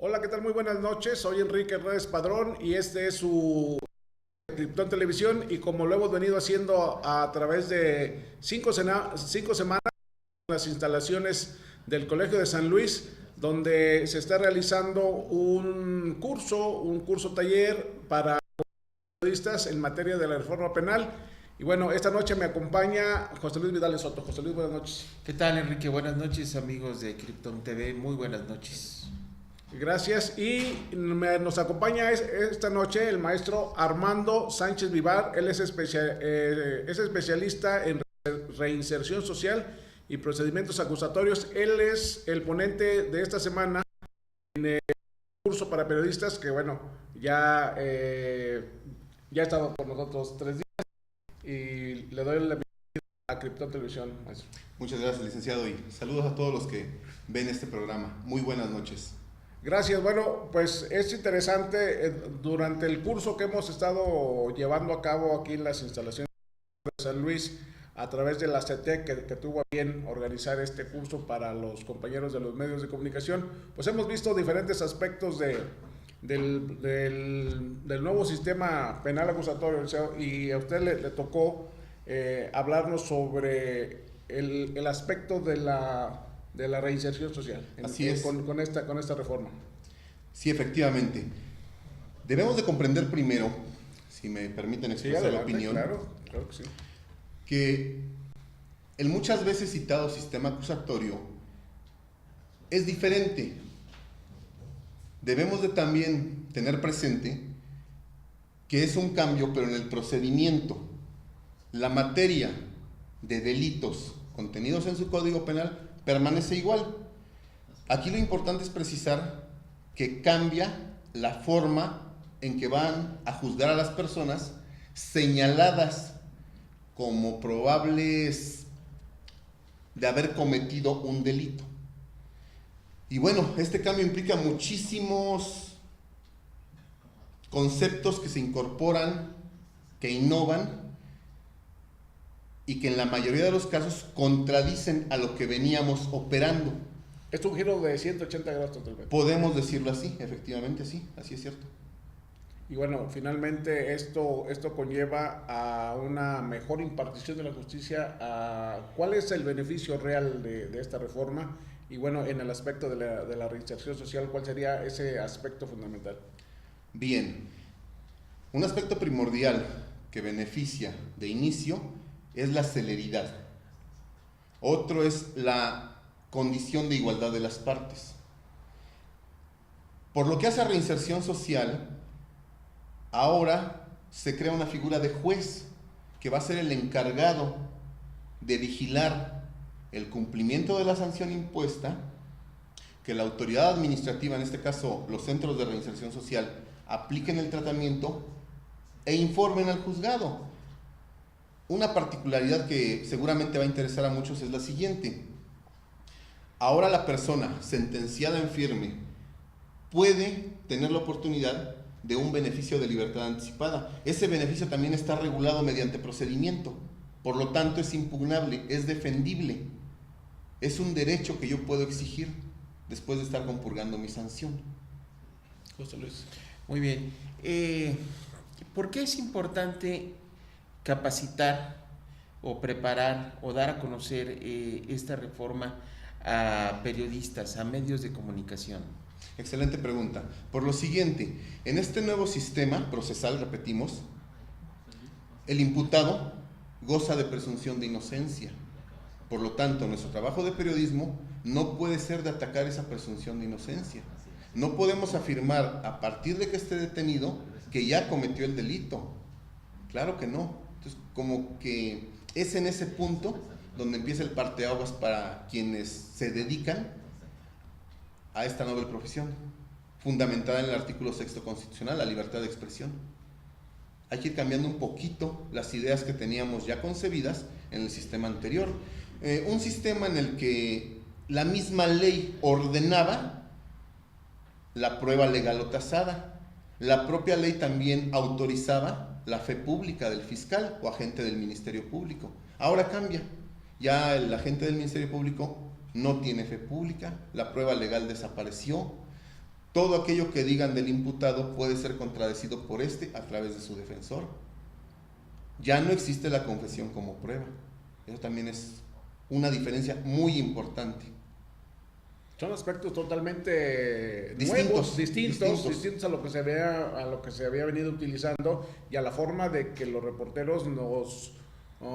Hola, ¿qué tal? Muy buenas noches. Soy Enrique Hernández Padrón y este es su Criptón Televisión y como lo hemos venido haciendo a través de cinco semanas en las instalaciones del Colegio de San Luis, donde se está realizando un curso taller para periodistas en materia de la reforma penal. Y bueno, esta noche me acompaña José Luis Vidal Soto. José Luis, buenas noches. ¿Qué tal, Enrique? Buenas noches, amigos de Krypton TV. Muy buenas noches. Gracias. Y nos acompaña esta noche el maestro Armando Sánchez Vivar. Él es especialista en reinserción social y procedimientos acusatorios. Él es el ponente de esta semana en el curso para periodistas que, bueno, ya ha estado con nosotros 3 días y le doy la bienvenida a Krypton Televisión, maestro. Muchas gracias, licenciado, y saludos a todos los que ven este programa. Muy buenas noches. Gracias. Bueno, pues es interesante, durante el curso que hemos estado llevando a cabo aquí en las instalaciones de San Luis, a través de la CETEC que tuvo a bien organizar este curso para los compañeros de los medios de comunicación, pues hemos visto diferentes aspectos del nuevo sistema penal acusatorio, y a usted le tocó hablarnos sobre el aspecto de la reinserción social. Así es. Con esta reforma. Sí, efectivamente. Debemos de comprender primero, si me permiten expresar la opinión, claro que sí, que el muchas veces citado sistema acusatorio es diferente. Debemos de también tener presente que es un cambio, pero en el procedimiento. La materia de delitos contenidos en su Código Penal permanece igual. Aquí lo importante es precisar que cambia la forma en que van a juzgar a las personas señaladas como probables de haber cometido un delito. Y bueno, este cambio implica muchísimos conceptos que se incorporan, que innovan y que en la mayoría de los casos contradicen a lo que veníamos operando. Es un giro de 180 grados totalmente. Podemos decirlo así, efectivamente, sí, así es cierto. Y bueno, finalmente esto conlleva a una mejor impartición de la justicia. ¿Cuál es el beneficio real de esta reforma? Y bueno, en el aspecto de la reinserción social, ¿cuál sería ese aspecto fundamental? Bien, un aspecto primordial que beneficia de inicio es la celeridad. Otro es la condición de igualdad de las partes. Por lo que hace a reinserción social, ahora se crea una figura de juez que va a ser el encargado de vigilar el cumplimiento de la sanción impuesta, que la autoridad administrativa, en este caso los centros de reinserción social, apliquen el tratamiento e informen al juzgado. Una particularidad que seguramente va a interesar a muchos es la siguiente. Ahora la persona sentenciada en firme puede tener la oportunidad de un beneficio de libertad anticipada. Ese beneficio también está regulado mediante procedimiento, por lo tanto es impugnable, es defendible, es un derecho que yo puedo exigir después de estar compurgando mi sanción. José Luis. Muy bien. ¿Por qué es importante capacitar o preparar o dar a conocer esta reforma a periodistas, a medios de comunicación? Excelente pregunta. Por lo siguiente, en este nuevo sistema procesal, repetimos, el imputado goza de presunción de inocencia. Por lo tanto, nuestro trabajo de periodismo no puede ser de atacar esa presunción de inocencia. No podemos afirmar a partir de que esté detenido que ya cometió el delito. Claro que no. Entonces, como que es en ese punto donde empieza el parteaguas para quienes se dedican a esta noble profesión, fundamentada en el artículo 6º constitucional, la libertad de expresión. Hay que ir cambiando un poquito las ideas que teníamos ya concebidas en el sistema anterior. Un sistema en el que la misma ley ordenaba la prueba legal o tasada. La propia ley también autorizaba la fe pública del fiscal o agente del Ministerio Público. Ahora cambia. Ya el agente del Ministerio Público no tiene fe pública, la prueba legal desapareció. todo aquello que digan del imputado puede ser contradecido por este a través de su defensor. Ya no existe la confesión como prueba. Eso también es una diferencia muy importante. Son aspectos totalmente Distintos, nuevos, distintos a lo que se había venido utilizando y a la forma de que los reporteros nos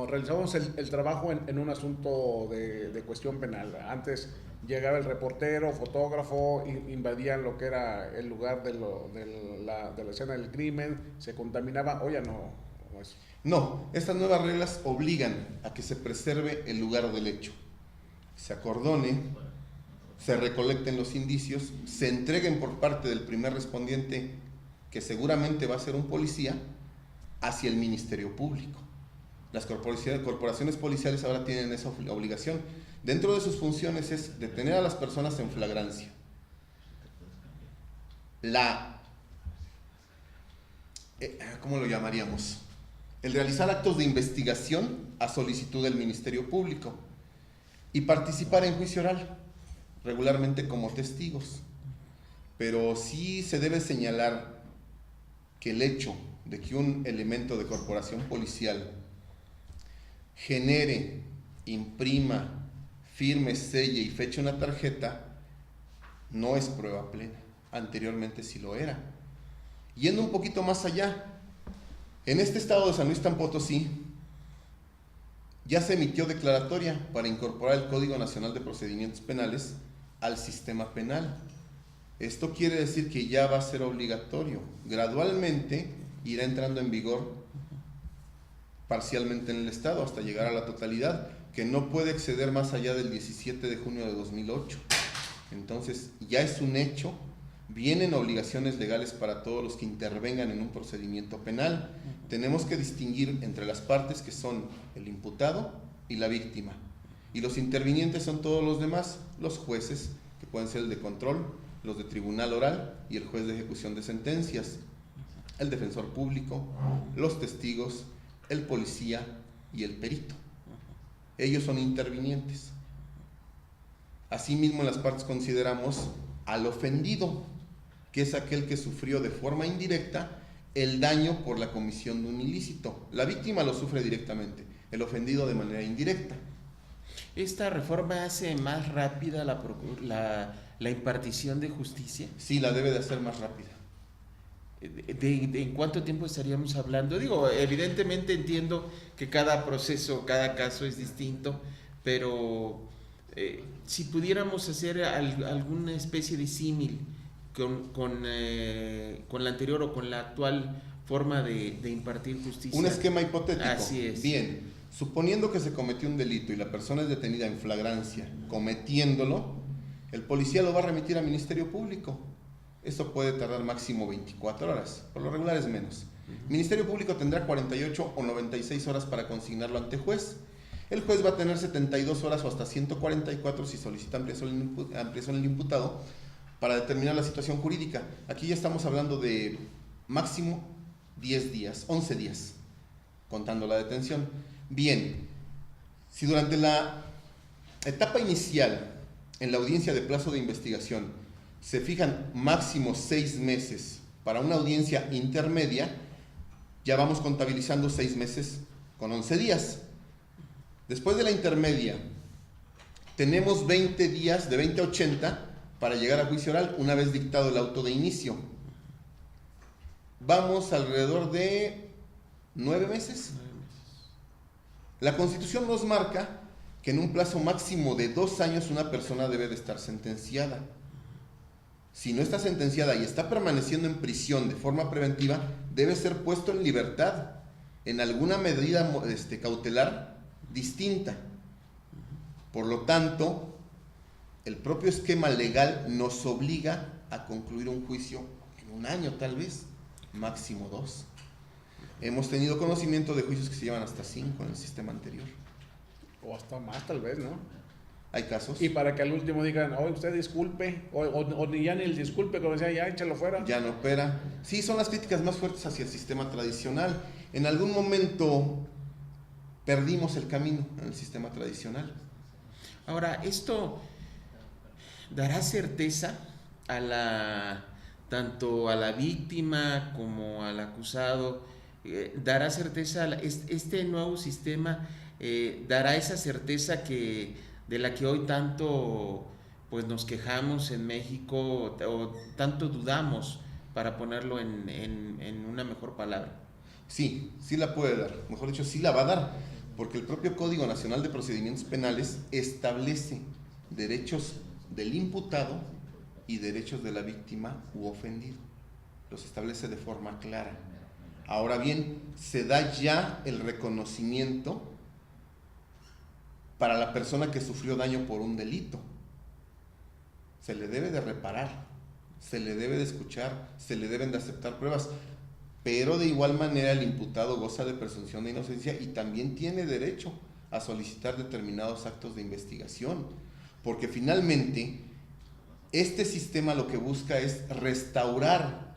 realizamos el trabajo en un asunto de cuestión penal. Antes llegaba el reportero, fotógrafo, invadían lo que era el lugar de la escena del crimen, se contaminaba. Oye, no es. No, estas nuevas reglas obligan a que se preserve el lugar del hecho, se acordone, se recolecten los indicios, se entreguen por parte del primer respondiente, que seguramente va a ser un policía, hacia el Ministerio Público. Las corporaciones policiales ahora tienen esa obligación. Dentro de sus funciones es detener a las personas en flagrancia. ¿Cómo lo llamaríamos? El realizar actos de investigación a solicitud del Ministerio Público y participar en juicio oral, regularmente como testigos. Pero sí se debe señalar que el hecho de que un elemento de corporación policial genere, imprima, firme, selle y feche una tarjeta no es prueba plena. Anteriormente sí lo era. Yendo un poquito más allá, en este estado de San Luis Potosí ya se emitió declaratoria para incorporar el Código Nacional de Procedimientos Penales al sistema penal. Esto quiere decir que ya va a ser obligatorio. Gradualmente irá entrando en vigor parcialmente en el Estado hasta llegar a la totalidad, que no puede exceder más allá del 17 de junio de 2008. Entonces ya es un hecho, vienen obligaciones legales para todos los que intervengan en un procedimiento penal. Tenemos que distinguir entre las partes, que son el imputado y la víctima, y los intervinientes son todos los demás, los jueces, que pueden ser el de control, los de tribunal oral y el juez de ejecución de sentencias, el defensor público, los testigos, el policía y el perito. Ellos son intervinientes. Asimismo, en las partes consideramos al ofendido, que es aquel que sufrió de forma indirecta el daño por la comisión de un ilícito. La víctima lo sufre directamente, el ofendido de manera indirecta. ¿Esta reforma hace más rápida la impartición de justicia? Sí, la debe de hacer más rápida. ¿En cuánto tiempo estaríamos hablando? Digo, evidentemente entiendo que cada proceso, cada caso es distinto, pero si pudiéramos hacer alguna especie de símil con la anterior o con la actual forma de impartir justicia. Un esquema hipotético. Así es. Bien, suponiendo que se cometió un delito y la persona es detenida en flagrancia cometiéndolo, el policía lo va a remitir al Ministerio Público. Esto puede tardar máximo 24 horas, por lo regular es menos. El Ministerio Público tendrá 48 o 96 horas para consignarlo ante juez. El juez va a tener 72 horas o hasta 144 si solicita ampliación del imputado para determinar la situación jurídica. Aquí ya estamos hablando de máximo 10 días, 11 días, contando la detención. Bien, si durante la etapa inicial, en la audiencia de plazo de investigación, se fijan máximo 6 meses para una audiencia intermedia, ya vamos contabilizando 6 meses con 11 días. Después de la intermedia, tenemos 20 días, de 20 a 80, para llegar a juicio oral una vez dictado el auto de inicio. Vamos alrededor de 9 meses. La Constitución nos marca que en un plazo máximo de 2 años una persona debe de estar sentenciada. Si no está sentenciada y está permaneciendo en prisión de forma preventiva, debe ser puesto en libertad en alguna medida cautelar distinta. Por lo tanto, el propio esquema legal nos obliga a concluir un juicio en 1 año, tal vez, máximo 2. Hemos tenido conocimiento de juicios que se llevan hasta 5 en el sistema anterior. O hasta más, tal vez, ¿no? Hay casos. Y para que al último digan, oye, usted disculpe, o ni ya ni el disculpe, como decía, ya échalo fuera. Ya no opera. Sí, son las críticas más fuertes hacia el sistema tradicional. En algún momento perdimos el camino en el sistema tradicional. Ahora, esto dará certeza a tanto a la víctima como al acusado, dará certeza, este nuevo sistema dará esa certeza de la que hoy tanto pues nos quejamos en México o tanto dudamos, para ponerlo en una mejor palabra. Sí, sí la puede dar, mejor dicho, sí la va a dar, porque el propio Código Nacional de Procedimientos Penales establece derechos del imputado y derechos de la víctima u ofendido. Los establece de forma clara. Ahora bien, se da ya el reconocimiento para la persona que sufrió daño por un delito. Se le debe de reparar, se le debe de escuchar, se le deben de aceptar pruebas, pero de igual manera el imputado goza de presunción de inocencia y también tiene derecho a solicitar determinados actos de investigación, porque finalmente este sistema lo que busca es restaurar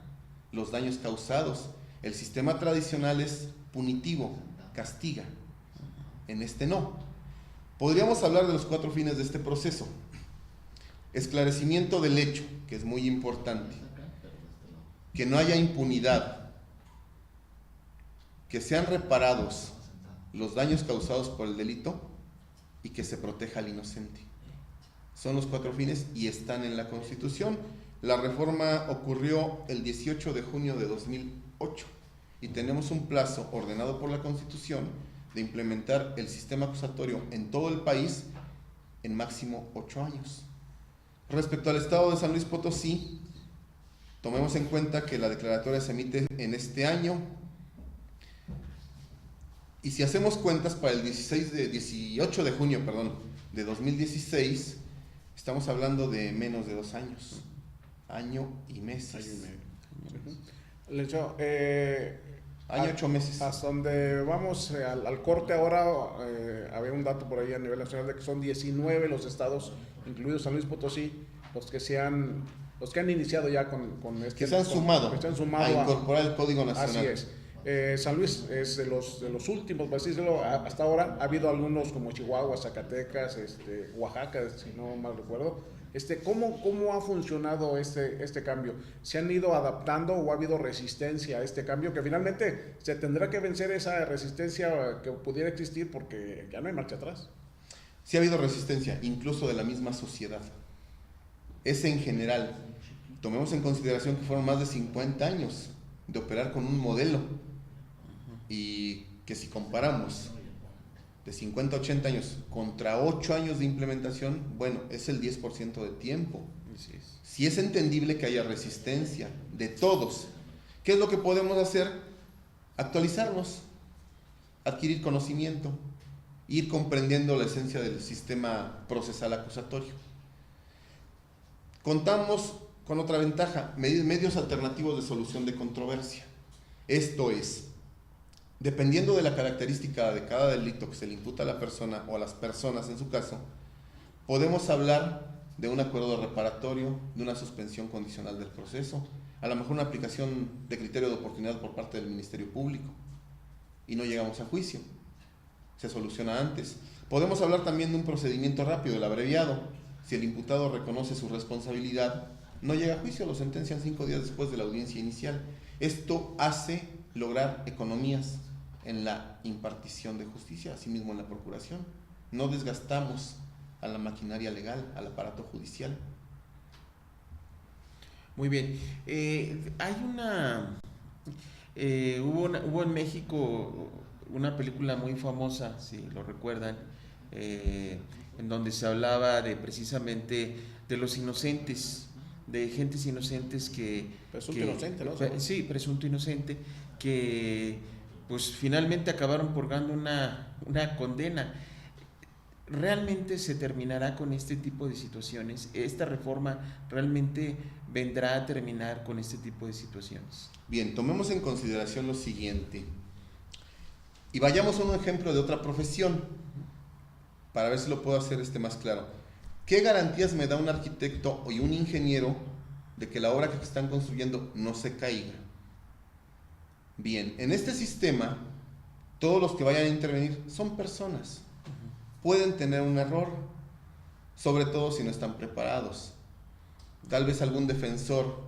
los daños causados. El sistema tradicional es punitivo, castiga, en este no. Podríamos hablar de los 4 fines de este proceso. Esclarecimiento del hecho, que es muy importante, que no haya impunidad, que sean reparados los daños causados por el delito y que se proteja al inocente. Son los 4 fines y están en la Constitución. La reforma ocurrió el 18 de junio de 2008 y tenemos un plazo ordenado por la Constitución de implementar el sistema acusatorio en todo el país en máximo 8 años. Respecto al estado de San Luis Potosí, tomemos en cuenta que la declaratoria se emite en este año y si hacemos cuentas para el 18 de junio de 2016, estamos hablando de menos de 2 años, año y meses. Le hecho, año 8 meses. Hasta donde vamos al corte ahora, había un dato por ahí a nivel nacional de que son 19 los estados, incluidos San Luis Potosí, los que han iniciado ya con este... Que se han sumado a incorporar el Código Nacional. Así es. San Luis es de los últimos, por así decirlo, hasta ahora. Ha habido algunos como Chihuahua, Zacatecas, Oaxaca, si no mal recuerdo. ¿Cómo ha funcionado este cambio? ¿Se han ido adaptando o ha habido resistencia a este cambio? Que finalmente se tendrá que vencer esa resistencia que pudiera existir porque ya no hay marcha atrás. Sí ha habido resistencia, incluso de la misma sociedad. Es en general. Tomemos en consideración que fueron más de 50 años de operar con un modelo y que si comparamos de 50 a 80 años contra 8 años de implementación, bueno, es el 10% de tiempo. Sí es entendible que haya resistencia de todos. ¿Qué es lo que podemos hacer? Actualizarnos, adquirir conocimiento, ir comprendiendo la esencia del sistema procesal acusatorio. Contamos con otra ventaja, medios alternativos de solución de controversia. Esto es, dependiendo de la característica de cada delito que se le imputa a la persona o a las personas en su caso, podemos hablar de un acuerdo reparatorio, de una suspensión condicional del proceso, a lo mejor una aplicación de criterio de oportunidad por parte del Ministerio Público y no llegamos a juicio, se soluciona antes. Podemos hablar también de un procedimiento rápido, el abreviado. Si el imputado reconoce su responsabilidad, no llega a juicio, lo sentencian 5 días después de la audiencia inicial. Esto hace lograr economías en la impartición de justicia, asimismo en la procuración. No desgastamos a la maquinaria legal, al aparato judicial. Muy bien. Hay hubo en México una película muy famosa, si lo recuerdan, en donde se hablaba precisamente de los inocentes, de gentes inocentes Presunto inocente, ¿no? Sí, presunto inocente, que pues finalmente acabaron purgando una condena. ¿Realmente se terminará con este tipo de situaciones? ¿Esta reforma realmente vendrá a terminar con este tipo de situaciones? Bien, tomemos en consideración lo siguiente y vayamos a un ejemplo de otra profesión para ver si lo puedo hacer más claro. ¿Qué garantías me da un arquitecto y un ingeniero de que la obra que están construyendo no se caiga? Bien, en este sistema, todos los que vayan a intervenir son personas. Pueden tener un error, sobre todo si no están preparados. Tal vez algún defensor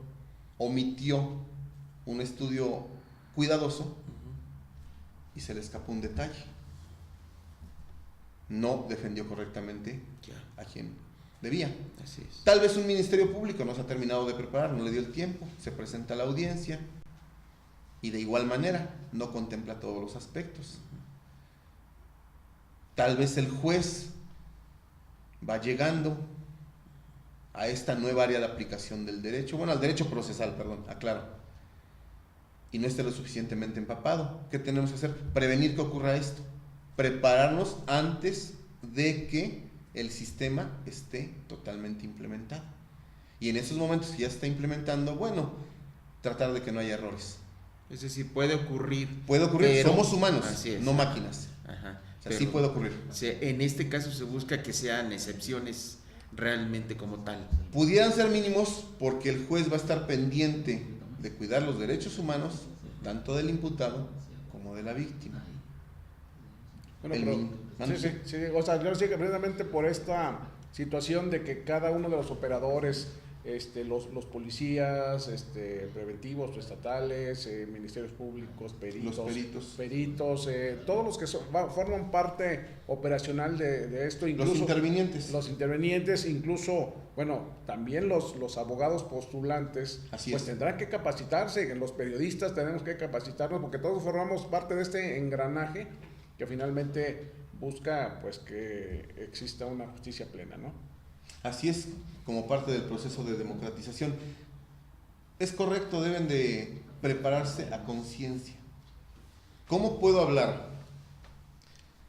omitió un estudio cuidadoso y se le escapó un detalle. No defendió correctamente a quien debía. Así es. Tal vez un ministerio público no se ha terminado de preparar, no le dio el tiempo, se presenta a la audiencia y de igual manera no contempla todos los aspectos. Tal vez el juez va llegando a esta nueva área de aplicación del derecho, al derecho procesal, aclaro, y no esté lo suficientemente empapado. ¿Qué tenemos que hacer? Prevenir que ocurra esto, prepararnos antes de que el sistema esté totalmente implementado. Y en esos momentos que ya se está implementando, tratar de que no haya errores. Es decir, puede ocurrir. Pero, somos humanos, no máquinas. Ajá. Sí puede ocurrir. En este caso se busca que sean excepciones realmente como tal. Pudieran ser mínimos porque el juez va a estar pendiente de cuidar los derechos humanos, tanto del imputado como de la víctima. Bueno, o sea, yo sé que precisamente por esta situación de que cada uno de los operadores, los policías, preventivos, estatales, ministerios públicos, peritos, todos los que forman parte operacional de esto, incluso los intervinientes, incluso, también los abogados postulantes, tendrán que capacitarse, los periodistas tenemos que capacitarnos, porque todos formamos parte de este engranaje que finalmente busca que exista una justicia plena, ¿no? Así es, como parte del proceso de democratización. Es correcto, deben de prepararse a conciencia. ¿Cómo puedo hablar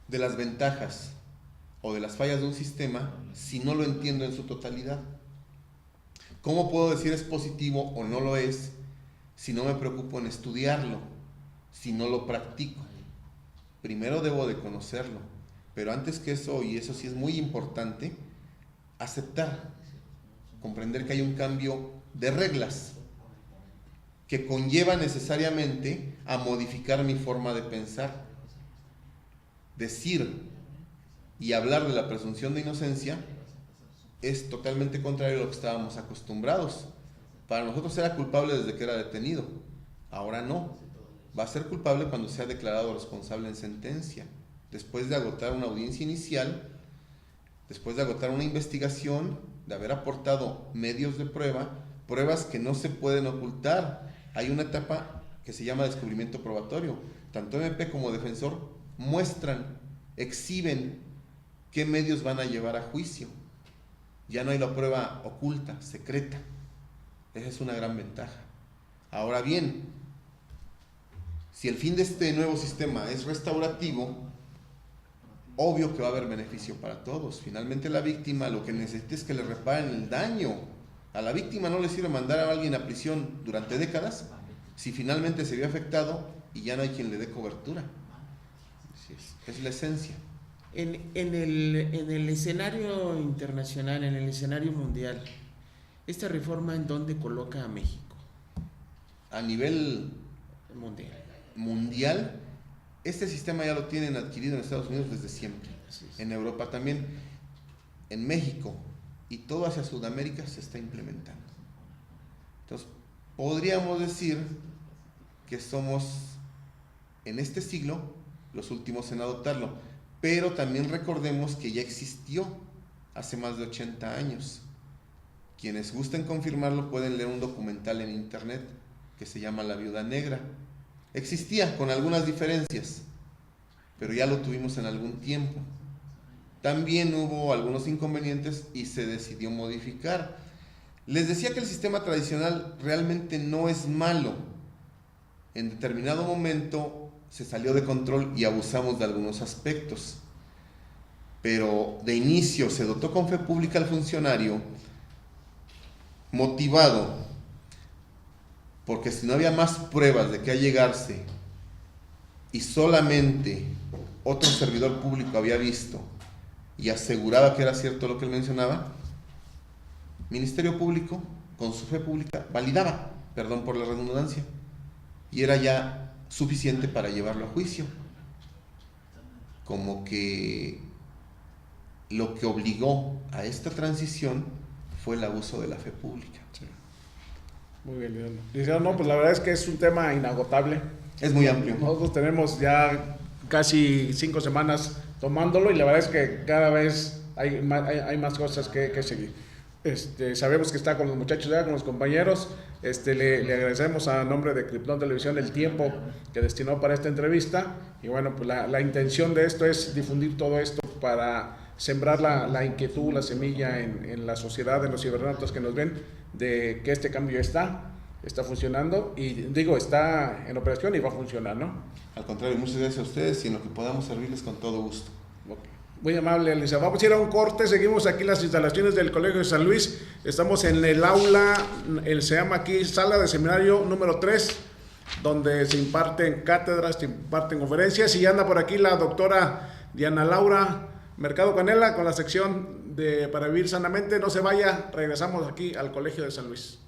de las ventajas o de las fallas de un sistema si no lo entiendo en su totalidad? ¿Cómo puedo decir es positivo o no lo es si no me preocupo en estudiarlo, si no lo practico? Primero debo de conocerlo, pero antes que eso, y eso sí es muy importante, aceptar, comprender que hay un cambio de reglas que conlleva necesariamente a modificar mi forma de pensar. Decir y hablar de la presunción de inocencia es totalmente contrario a lo que estábamos acostumbrados. Para nosotros era culpable desde que era detenido, ahora no. Va a ser culpable cuando sea declarado responsable en sentencia, después de agotar una audiencia inicial, después de agotar una investigación, de haber aportado medios de prueba, pruebas que no se pueden ocultar. Hay una etapa que se llama descubrimiento probatorio. Tanto MP como defensor muestran, exhiben qué medios van a llevar a juicio. Ya no hay la prueba oculta, secreta. Esa es una gran ventaja. Ahora bien, si el fin de este nuevo sistema es restaurativo, obvio que va a haber beneficio para todos. Finalmente la víctima lo que necesita es que le reparen el daño. A la víctima no le sirve mandar a alguien a prisión durante décadas si finalmente se vio afectado y ya no hay quien le dé cobertura. Es la esencia. En el escenario internacional, en el escenario mundial, ¿esta reforma en dónde coloca a México? A nivel mundial, este sistema ya lo tienen adquirido en Estados Unidos desde siempre, en Europa también, en México y todo hacia Sudamérica se está implementando. Entonces, podríamos decir que somos en este siglo los últimos en adoptarlo, pero también recordemos que ya existió hace más de 80 años. Quienes gusten confirmarlo pueden leer un documental en internet que se llama La Viuda Negra. Existía con algunas diferencias, pero ya lo tuvimos en algún tiempo. También hubo algunos inconvenientes y se decidió modificar. Les decía que el sistema tradicional realmente no es malo. En determinado momento se salió de control y abusamos de algunos aspectos. Pero de inicio se dotó con fe pública al funcionario, motivado porque si no había más pruebas de qué allegarse y solamente otro servidor público había visto y aseguraba que era cierto lo que él mencionaba, Ministerio Público, con su fe pública, validaba, perdón por la redundancia, y era ya suficiente para llevarlo a juicio. Como que lo que obligó a esta transición fue el abuso de la fe pública. Muy bien, Leandro. Licenciado, no, pues la verdad es que es un tema inagotable. Es muy amplio. Nosotros tenemos ya casi 5 semanas tomándolo y la verdad es que cada vez hay más cosas que seguir. Sabemos que está con los muchachos ya, con los compañeros. Le agradecemos a nombre de Krypton Televisión el tiempo que destinó para esta entrevista. Y bueno, pues la intención de esto es difundir todo esto para sembrar la inquietud, la semilla en la sociedad, en los cibernautas que nos ven, de que este cambio está funcionando y digo, está en operación y va a funcionar, ¿no? Al contrario, muchas gracias a ustedes y en lo que podamos servirles con todo gusto. Okay. Muy amable, Alicia. Vamos a ir a un corte, seguimos aquí en las instalaciones del Colegio de San Luis, estamos en el aula, se llama aquí Sala de Seminario número 3, donde se imparten cátedras, se imparten conferencias y anda por aquí la doctora Diana Laura Mercado Canela con la sección de Para Vivir Sanamente. No se vaya, regresamos aquí al Colegio de San Luis.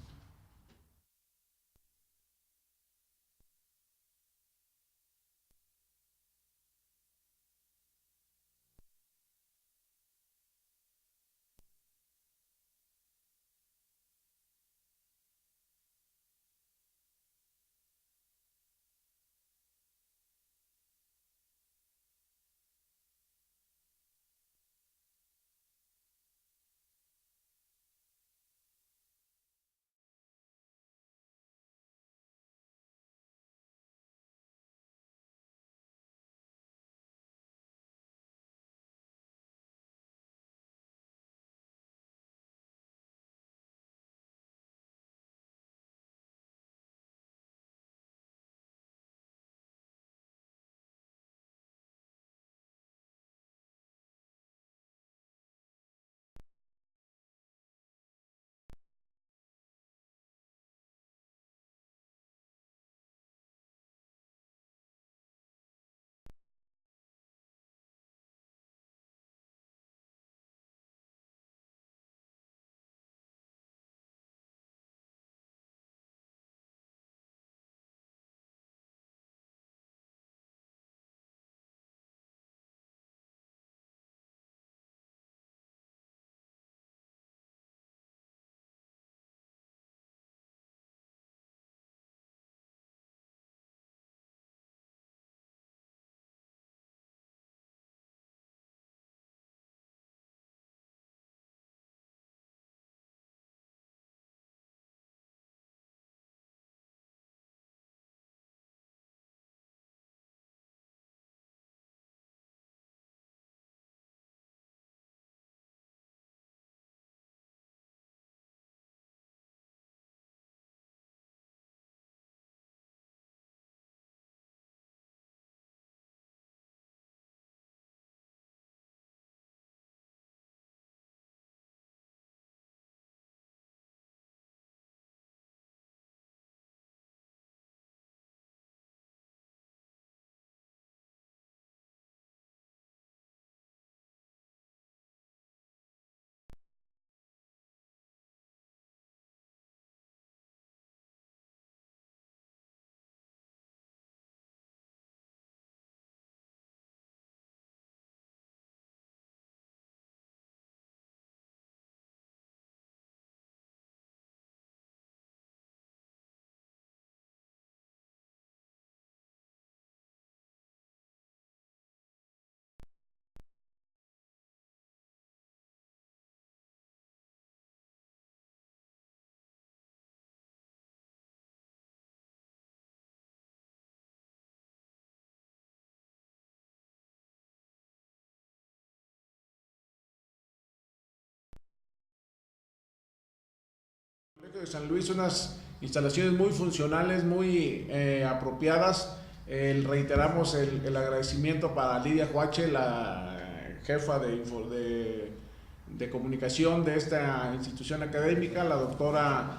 Colegio de San Luis, unas instalaciones muy funcionales, muy apropiadas. Reiteramos el agradecimiento para Lidia Huache, la jefa de comunicación de esta institución académica, la doctora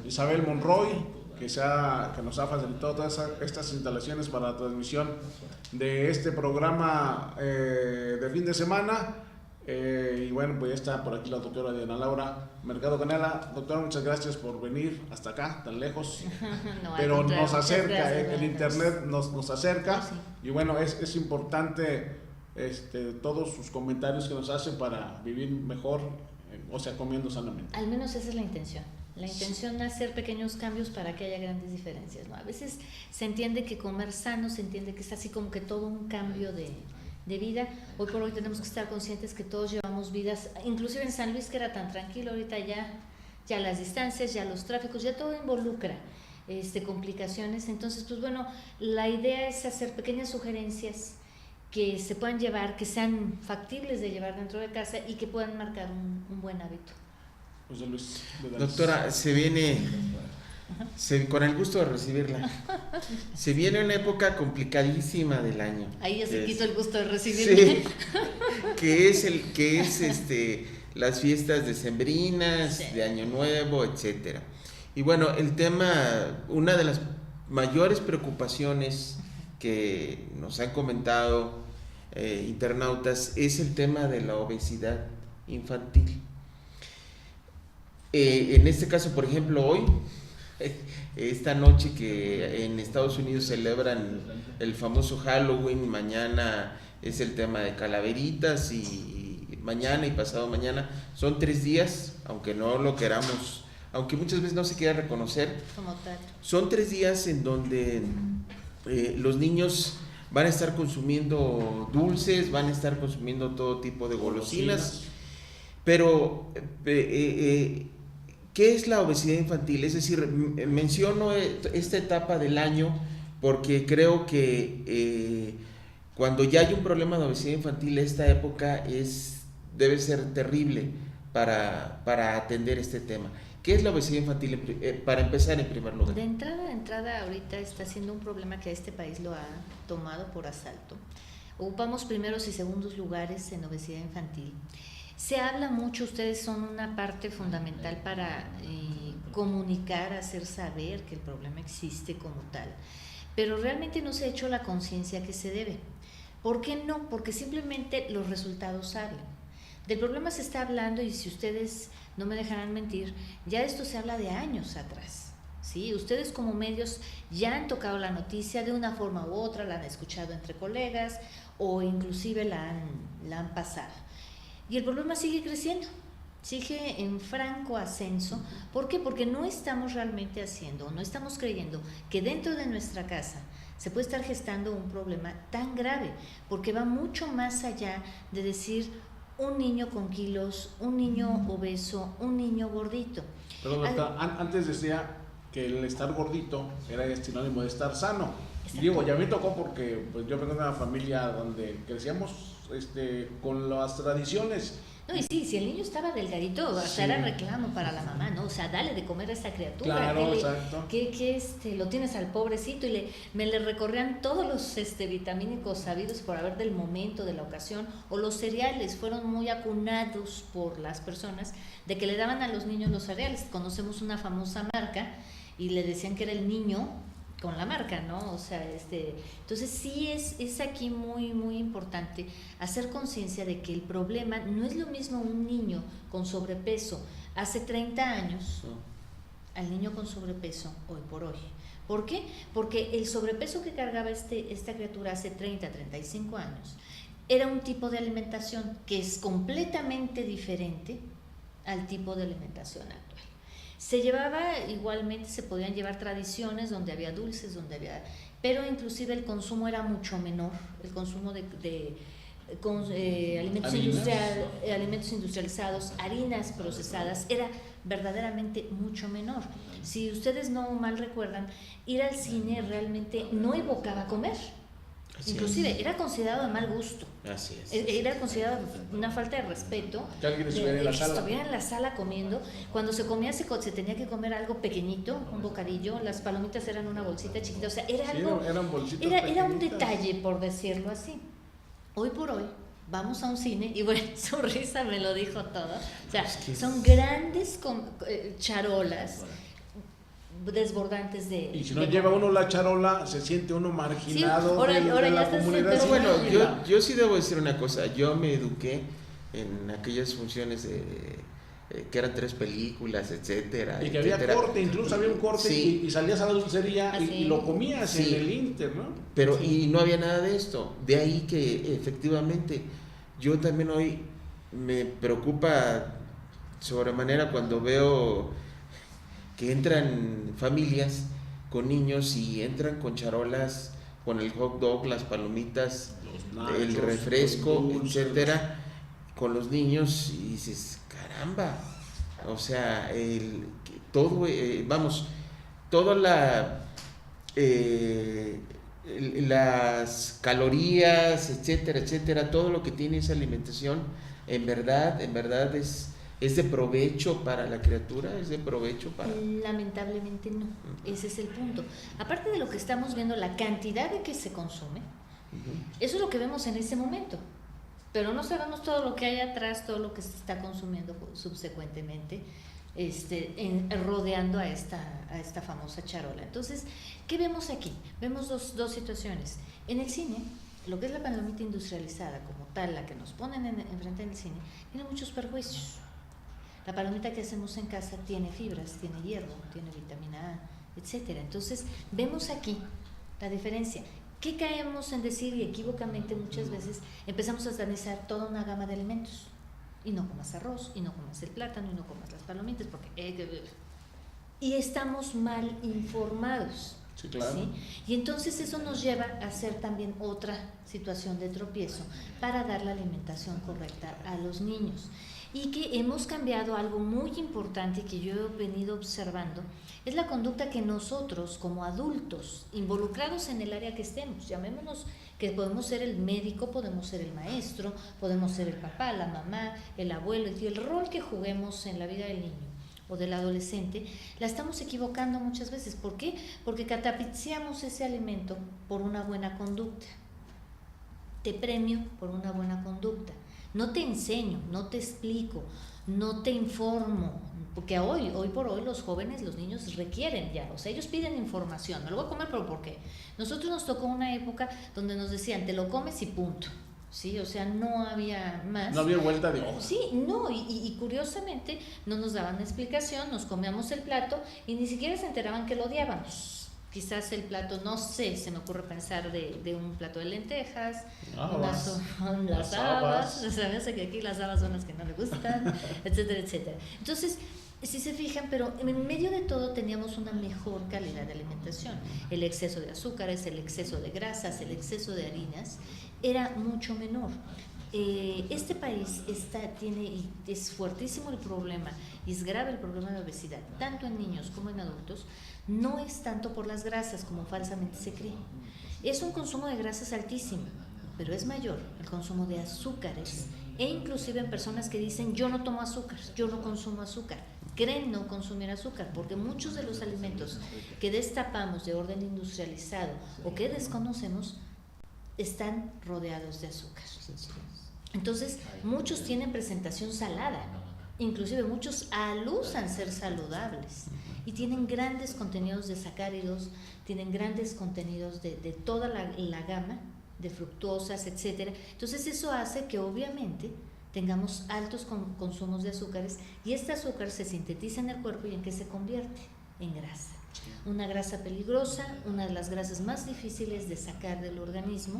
Isabel Monroy, que nos ha facilitado todas estas instalaciones para la transmisión de este programa de fin de semana. Y bueno, pues ya está por aquí la doctora Diana Laura Mercado Canela. Doctora, muchas gracias por venir hasta acá, tan lejos. No, pero nos acerca, gracias, el internet nos acerca. Sí. Y bueno, es importante todos sus comentarios que nos hacen para vivir mejor, o sea, comiendo sanamente. Al menos esa es la intención. La intención es hacer pequeños cambios para que haya grandes diferencias, ¿no? A veces se entiende que comer sano, se entiende que es así como que todo un cambio de vida. Hoy por hoy tenemos que estar conscientes que todos llevamos vidas, inclusive en San Luis, que era tan tranquilo, ahorita ya las distancias, ya los tráficos, ya todo involucra complicaciones. Entonces, pues bueno, la idea es hacer pequeñas sugerencias que se puedan llevar, que sean factibles de llevar dentro de casa y que puedan marcar un buen hábito. José Luis. Doctora, con el gusto de recibirla. Se viene una época complicadísima del año. Ahí ya se quitó el gusto de recibirme. Sí, que es las fiestas decembrinas, sí, de Año Nuevo, etcétera. Y bueno, el tema, una de las mayores preocupaciones que nos han comentado internautas es el tema de la obesidad infantil. En este caso, por ejemplo, hoy, esta noche que en Estados Unidos celebran el famoso Halloween, mañana es el tema de calaveritas y mañana y pasado mañana, son 3 días, aunque no lo queramos, aunque muchas veces no se quiera reconocer, como tal. Son 3 días en donde los niños van a estar consumiendo dulces, van a estar consumiendo todo tipo de golosinas, pero ¿qué es la obesidad infantil? Es decir, menciono esta etapa del año porque creo que cuando ya hay un problema de obesidad infantil, esta época debe ser terrible para atender este tema. ¿Qué es la obesidad infantil? Para empezar, en primer lugar. De entrada, ahorita está siendo un problema que a este país lo ha tomado por asalto. Ocupamos primeros y segundos lugares en obesidad infantil. Se habla mucho, ustedes son una parte fundamental para comunicar, hacer saber que el problema existe como tal, pero realmente no se ha hecho la conciencia que se debe. ¿Por qué no? Porque simplemente los resultados hablan. Del problema se está hablando y si ustedes no me dejarán mentir, ya esto se habla de años atrás, ¿sí? Ustedes como medios ya han tocado la noticia de una forma u otra, la han escuchado entre colegas o inclusive la han pasado. Y el problema sigue creciendo, sigue en franco ascenso. ¿Por qué? Porque no estamos realmente haciendo, no estamos creyendo que dentro de nuestra casa se puede estar gestando un problema tan grave, porque va mucho más allá de decir un niño con kilos, un niño obeso, un niño gordito. Pero doctora, antes decía que el estar gordito era sinónimo de estar sano. Exacto. Digo, ya me tocó porque pues, yo vengo de una familia donde crecíamos con las tradiciones. No, y sí, si el niño estaba delgadito, hasta Sí. era reclamo para la mamá, ¿no? O sea, dale de comer a esa criatura. Claro, exacto. Que lo tienes al pobrecito y me le recorrían todos los vitamínicos sabidos por haber del momento, de la ocasión, o los cereales fueron muy acunados por las personas de que le daban a los niños los cereales. Conocemos una famosa marca y le decían que era el niño con la marca, ¿no? O sea, entonces sí es aquí muy, muy importante hacer conciencia de que el problema no es lo mismo un niño con sobrepeso hace 30 años al niño con sobrepeso hoy por hoy. ¿Por qué? Porque el sobrepeso que cargaba esta criatura hace 30, 35 años era un tipo de alimentación que es completamente diferente al tipo de alimentación actual. Se llevaba igualmente, se podían llevar tradiciones donde había dulces, pero inclusive el consumo era mucho menor, el consumo de alimentos industrializados, harinas procesadas, era verdaderamente mucho menor. Si ustedes no mal recuerdan, ir al cine realmente no evocaba comer. Inclusive era considerado de mal gusto. Así es. Era considerado una falta de respeto. Que alguien estuviera en la sala. Estuviera en la sala comiendo. Cuando se comía se tenía que comer algo pequeñito, un bocadillo. Las palomitas eran una bolsita chiquita. O sea, era algo. Eran bolsitas Era un pequeñitas. detalle, por decirlo así. Hoy por hoy vamos a un cine y bueno, su risa me lo dijo todo. O sea, son grandes charolas desbordantes de... Y si no lleva uno la charola, se siente uno marginado Sí, ahora de ya la estás comunidad. pero Bueno, yo sí debo decir una cosa. Yo me eduqué en aquellas funciones que eran 3 películas, etcétera. Y que había corte, incluso había un corte Sí. y salías a la dulcería y lo comías Sí. en el Inter, ¿no? Pero Sí. y no había nada de esto. De ahí que efectivamente yo también hoy me preocupa sobremanera cuando veo que entran familias con niños y entran con charolas, con el hot dog, las palomitas, nachos, el refresco, los dulces, etcétera, con los niños, y dices, caramba, o sea, todo, vamos, toda las calorías, etcétera, etcétera, todo lo que tiene esa alimentación, en verdad es de provecho para la criatura, es de provecho para... Lamentablemente no, ese es el punto. Aparte de lo que estamos viendo, la cantidad de que se consume, eso es lo que vemos en ese momento, pero no sabemos todo lo que hay atrás, todo lo que se está consumiendo subsecuentemente, rodeando a esta famosa charola. Entonces, ¿qué vemos aquí? Vemos dos situaciones. En el cine, lo que es la palomita industrializada como tal, la que nos ponen enfrente del cine, tiene muchos perjuicios. La palomita que hacemos en casa tiene fibras, tiene hierro, tiene vitamina A, etcétera. Entonces, vemos aquí la diferencia. ¿Qué caemos en decir? Y equívocamente muchas veces empezamos a satanizar toda una gama de alimentos. Y no comas arroz, y no comas el plátano, y no comas las palomitas, porque... y estamos mal informados. Sí, claro. ¿Sí? Y entonces eso nos lleva a hacer también otra situación de tropiezo para dar la alimentación correcta a los niños. Y que hemos cambiado algo muy importante que yo he venido observando, es la conducta que nosotros como adultos, involucrados en el área que estemos, llamémonos que podemos ser el médico, podemos ser el maestro, podemos ser el papá, la mamá, el abuelo, y el rol que juguemos en la vida del niño o del adolescente, la estamos equivocando muchas veces. ¿Por qué? Porque catapiciamos ese alimento por una buena conducta. Te premio por una buena conducta. No te enseño, no te explico, no te informo, porque hoy por hoy los jóvenes, los niños requieren ya, o sea, ellos piden información, me lo voy a comer, pero ¿por qué? Nosotros nos tocó una época donde nos decían, te lo comes y punto, ¿sí? O sea, no había más. No había vuelta de hoja. Sí, no, y curiosamente no nos daban explicación, nos comíamos el plato y ni siquiera se enteraban que lo odiábamos. Quizás el plato, no sé, se me ocurre pensar de un plato de lentejas, las habas, sabes que aquí las habas son las que no le gustan, etcétera, etcétera. Entonces, si se fijan, pero en medio de todo teníamos una mejor calidad de alimentación. El exceso de azúcares, el exceso de grasas, el exceso de harinas era mucho menor. Este país es fuertísimo el problema, y es grave el problema de obesidad, tanto en niños como en adultos. No es tanto por las grasas como falsamente se cree. Es un consumo de grasas altísimo, pero es mayor el consumo de azúcares, e inclusive en personas que dicen yo no tomo azúcar, yo no consumo azúcar, creen no consumir azúcar, porque muchos de los alimentos que destapamos de orden industrializado o que desconocemos están rodeados de azúcar. Entonces, muchos tienen presentación salada, inclusive muchos alusan ser saludables y tienen grandes contenidos de sacáridos, tienen grandes contenidos de toda la gama de fructosas, etcétera. Entonces, eso hace que obviamente tengamos altos consumos de azúcares, y este azúcar se sintetiza en el cuerpo y ¿en qué se convierte? En grasa. Una grasa peligrosa, una de las grasas más difíciles de sacar del organismo,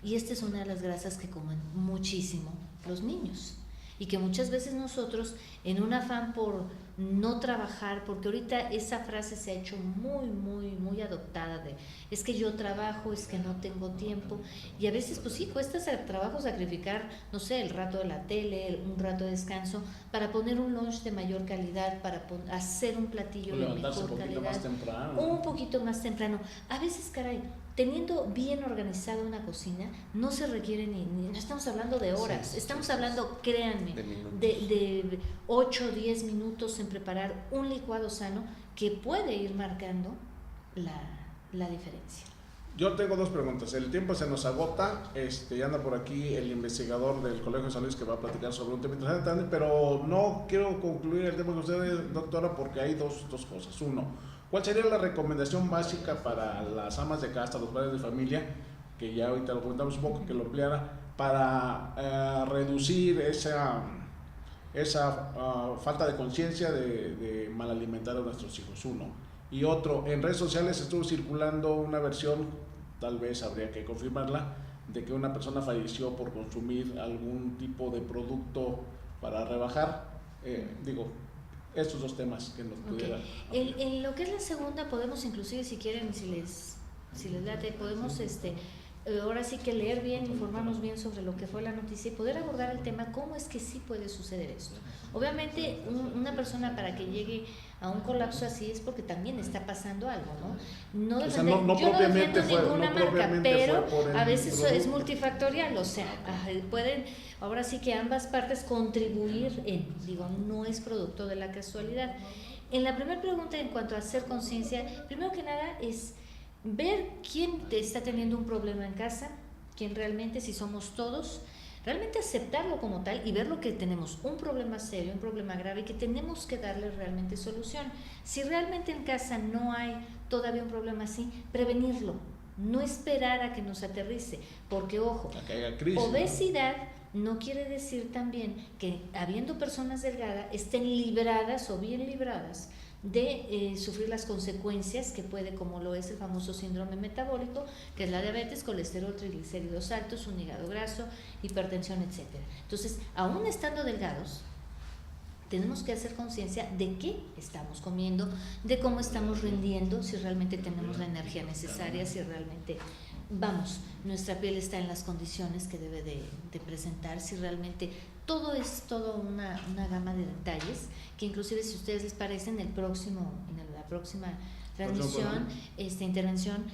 y esta es una de las grasas que comen muchísimo los niños, y que muchas veces nosotros, en un afán por no trabajar, porque ahorita esa frase se ha hecho muy adoptada de, es que yo trabajo, es que no tengo tiempo, y a veces pues sí, cuesta trabajo sacrificar, no sé, el rato de la tele, un rato de descanso, para poner un lunch de mayor calidad, para hacer un platillo de mejor calidad, un poquito más temprano. A veces, caray, teniendo bien organizada una cocina, no se requiere no estamos hablando de horas, sí, estamos hablando, créanme, de 8 o 10 minutos en preparar un licuado sano que puede ir marcando la diferencia. Yo tengo dos preguntas. El tiempo se nos agota. Ya anda por aquí el investigador del Colegio de San Luis que va a platicar sobre un tema interesante, pero no quiero concluir el tema con usted, doctora, porque hay dos cosas. Uno, ¿cuál sería la recomendación básica para las amas de casa, los padres de familia, que ya ahorita lo comentamos un poco, que lo ampliara, para reducir esa falta de conciencia de mal alimentar a nuestros hijos? Uno. Y otro, en redes sociales estuvo circulando una versión, tal vez habría que confirmarla, de que una persona falleció por consumir algún tipo de producto para rebajar. estos dos temas que nos pudiera. En lo que es la segunda, podemos inclusive, si quieren, si les late, podemos ahora sí que leer bien, informarnos bien sobre lo que fue la noticia y poder abordar el tema, cómo es que sí puede suceder esto. Obviamente, una persona para que llegue a un colapso así es porque también está pasando algo, ¿no? O sea, no yo propiamente no defiendo ninguna marca, propiamente pero fue por el a veces producto. es multifactorial, o sea, pueden, ahora sí que ambas partes contribuir no es producto de la casualidad. En la primera pregunta, en cuanto a hacer conciencia, primero que nada es ver quién te está teniendo un problema en casa, quién realmente, si somos todos, realmente aceptarlo como tal y ver lo que tenemos, un problema serio, un problema grave y que tenemos que darle realmente solución. Si realmente en casa no hay todavía un problema así, prevenirlo, no esperar a que nos aterrice, porque ojo, obesidad no quiere decir también que habiendo personas delgadas estén libradas o bien libradas de sufrir las consecuencias que puede, como lo es el famoso síndrome metabólico, que es la diabetes, colesterol, triglicéridos altos, un hígado graso, hipertensión, etcétera. Entonces, aún estando delgados, tenemos que hacer conciencia de qué estamos comiendo, de cómo estamos rindiendo, si realmente tenemos la energía necesaria, si realmente nuestra piel está en las condiciones que debe de presentar, si realmente todo es una gama de detalles que inclusive, si a ustedes les parece, en la próxima transmisión, intervención,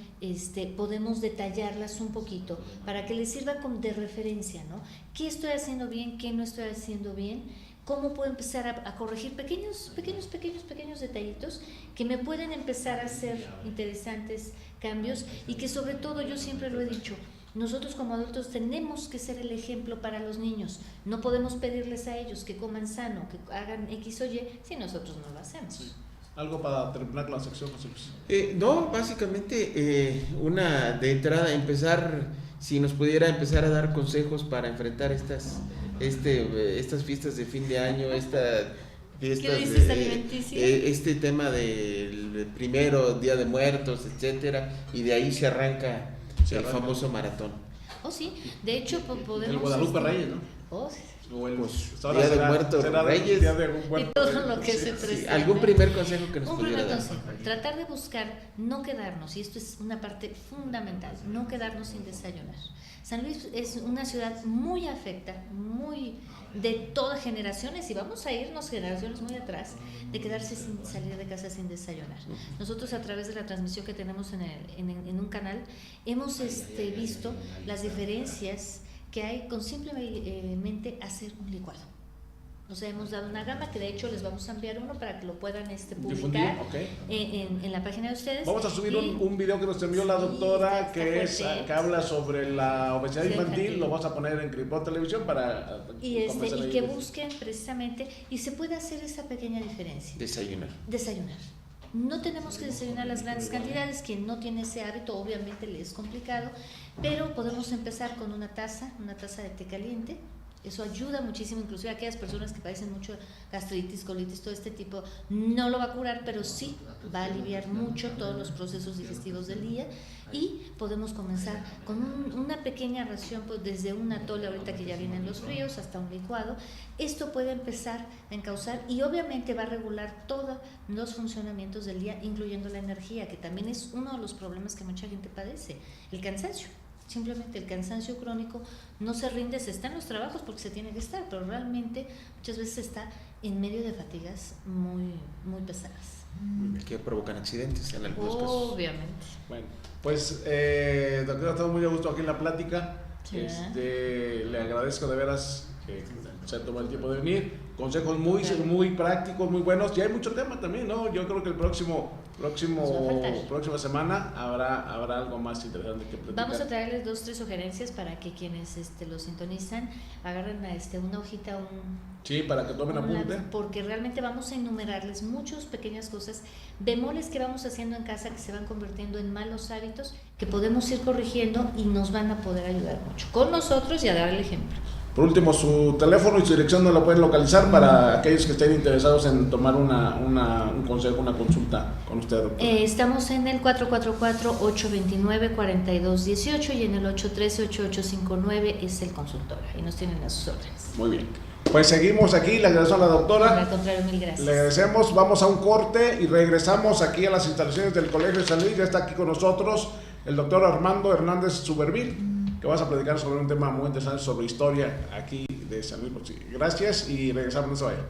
podemos detallarlas un poquito para que les sirva de referencia, ¿no? ¿Qué estoy haciendo bien? ¿Qué no estoy haciendo bien? ¿Cómo puedo empezar a corregir pequeños detallitos que me pueden empezar a hacer interesantes cambios? Y que sobre todo, yo siempre lo he dicho, nosotros como adultos tenemos que ser el ejemplo para los niños. No podemos pedirles a ellos que coman sano, que hagan X o Y, si nosotros no lo hacemos. Sí. ¿Algo para terminar con la sección, José Luis? No, básicamente una de entrada, si nos pudiera empezar a dar consejos para enfrentar estas fiestas de fin de año, este tema del primero Día de Muertos, etcétera, y de ahí se arranca el famoso maratón. Oh, sí, de hecho podemos... El Guadalupe Reyes, ¿no? Oh, sí. O el Día de Muertos Reyes. Día de y todo lo que se presenta. ¿Algún primer consejo que nos Un pudiera primer dar? consejo, tratar de buscar no quedarnos, y esto es una parte fundamental, no quedarnos sin desayunar. San Luis es una ciudad muy afecta, muy de todas generaciones, y vamos a irnos generaciones muy atrás, de quedarse sin salir de casa sin desayunar. Nosotros, a través de la transmisión que tenemos en un canal, hemos visto las diferencias que hay con simplemente hacer un licuado. O sea, hemos dado una gama que de hecho les vamos a enviar uno para que lo puedan publicar en la página de ustedes. Vamos a subir un video que nos envió la doctora que habla sobre la obesidad infantil. Lo vamos a poner en Cripot Televisión para y que busquen precisamente, y se puede hacer esa pequeña diferencia. Desayunar. No tenemos que desayunar las grandes cantidades. Quien no tiene ese hábito, obviamente le es complicado, pero podemos empezar con una taza de té caliente. Eso ayuda muchísimo, inclusive a aquellas personas que padecen mucho gastritis, colitis, todo este tipo. No lo va a curar, pero sí va a aliviar mucho todos los procesos digestivos del día. Y podemos comenzar con una pequeña ración, pues desde un atole, ahorita que ya vienen los fríos, hasta un licuado. Esto puede empezar a encauzar y obviamente va a regular todos los funcionamientos del día, incluyendo la energía, que también es uno de los problemas que mucha gente padece, el cansancio. Simplemente el cansancio crónico, no se rinde, se está en los trabajos porque se tiene que estar, pero realmente muchas veces se está en medio de fatigas muy, muy pesadas. Que provocan accidentes en algunos casos. Obviamente. Bueno, pues doctora, estamos muy a gusto aquí en la plática. Sí. Le agradezco de veras que se tomó el tiempo de venir. Consejos muy prácticos, muy buenos. Y hay mucho tema también, ¿no? Yo creo que el próxima semana habrá algo más interesante que platicar. Vamos a traerles 2-3 sugerencias para que quienes lo sintonizan agarren una hojita, sí, para que tomen apunte. Porque realmente vamos a enumerarles muchas pequeñas cosas, bemoles que vamos haciendo en casa que se van convirtiendo en malos hábitos que podemos ir corrigiendo y nos van a poder ayudar mucho con nosotros y a dar el ejemplo. Por último, su teléfono y su dirección no lo pueden localizar para aquellos que estén interesados en tomar un consejo, una consulta con usted, doctor. Estamos en el 444-829-4218 y en el 813-8859 es el consultorio y nos tienen a sus órdenes. Muy bien. Pues seguimos aquí, le agradecemos a la doctora. Al contrario, mil gracias. Le agradecemos, vamos a un corte y regresamos aquí a las instalaciones del Colegio de San Luis. Ya está aquí con nosotros el doctor Armando Hernández Subervil, que vas a platicar sobre un tema muy interesante sobre historia aquí de San Luis Potosí. Gracias y regresamos, no se vaya.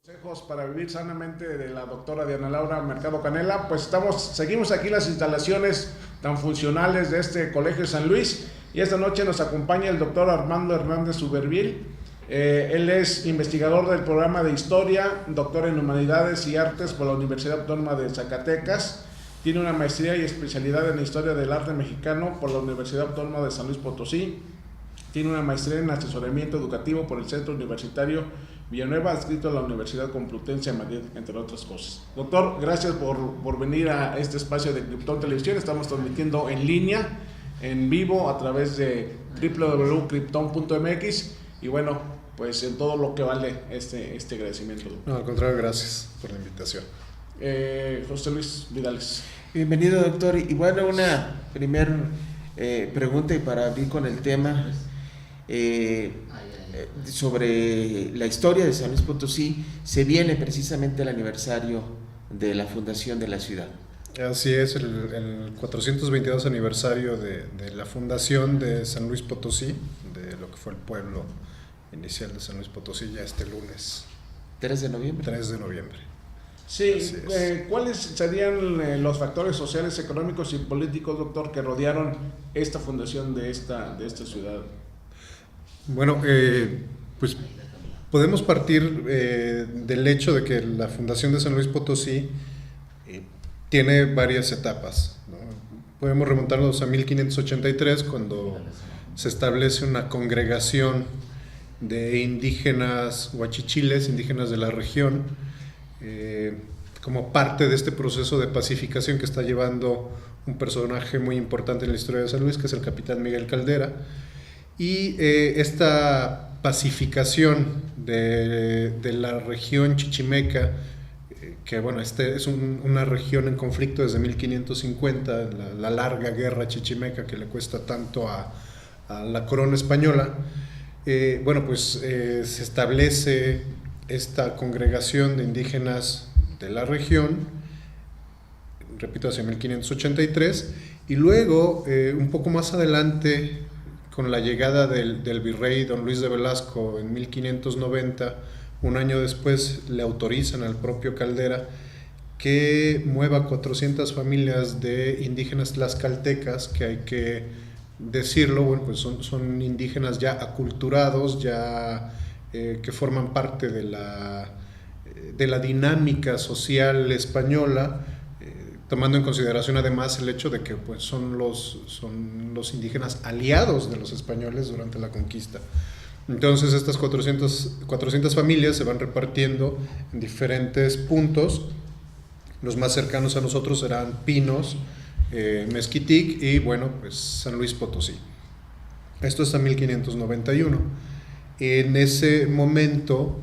Consejos para vivir sanamente de la doctora Diana Laura Mercado Canela. Pues seguimos aquí en las instalaciones tan funcionales de este Colegio de San Luis y esta noche nos acompaña el doctor Armando Hernández Subervil. Él es investigador del programa de Historia, doctor en Humanidades y Artes por la Universidad Autónoma de Zacatecas. Tiene una maestría y especialidad en Historia del Arte Mexicano por la Universidad Autónoma de San Luis Potosí. Tiene una maestría en asesoramiento educativo por el Centro Universitario Villanueva, adscrito a la Universidad Complutense de Madrid, entre otras cosas. Doctor, gracias por venir a este espacio de Krypton Televisión. Estamos transmitiendo en línea, en vivo, a través de www.krypton.mx y bueno, pues en todo lo que vale este agradecimiento. No, al contrario, gracias por la invitación. José Luis Vidales. Bienvenido, doctor. Y bueno, una primera pregunta y para abrir con el tema sobre la historia de San Luis Potosí. Se viene precisamente el aniversario de la fundación de la ciudad. Así es, el 422 aniversario de la fundación de San Luis Potosí, de lo que fue el pueblo inicial de San Luis Potosí, ya este lunes. 3 de noviembre. 3 de noviembre. Sí, ¿cuáles serían los factores sociales, económicos y políticos, doctor, que rodearon esta fundación de esta ciudad? Bueno, pues podemos partir del hecho de que la fundación de San Luis Potosí tiene varias etapas, ¿no? Podemos remontarnos a 1583, cuando se establece una congregación de indígenas huachichiles, indígenas de la región, como parte de este proceso de pacificación que está llevando un personaje muy importante en la historia de San Luis, que es el capitán Miguel Caldera. Y esta pacificación de la región chichimeca, que bueno, es una región en conflicto desde 1550, la larga guerra chichimeca que le cuesta tanto a la corona española. Bueno, pues se establece esta congregación de indígenas de la región, repito, hacia 1583, y luego, un poco más adelante, con la llegada del virrey don Luis de Velasco en 1590, un año después, le autorizan al propio Caldera que mueva 400 familias de indígenas tlaxcaltecas, que hay que decirlo, bueno, pues son indígenas ya aculturados, ya que forman parte de la dinámica social española, tomando en consideración además el hecho de que pues, son los indígenas aliados de los españoles durante la conquista. Entonces estas 400 familias se van repartiendo en diferentes puntos. Los más cercanos a nosotros serán Pinos, Mezquitic y bueno, pues San Luis Potosí. Esto es a 1591. En ese momento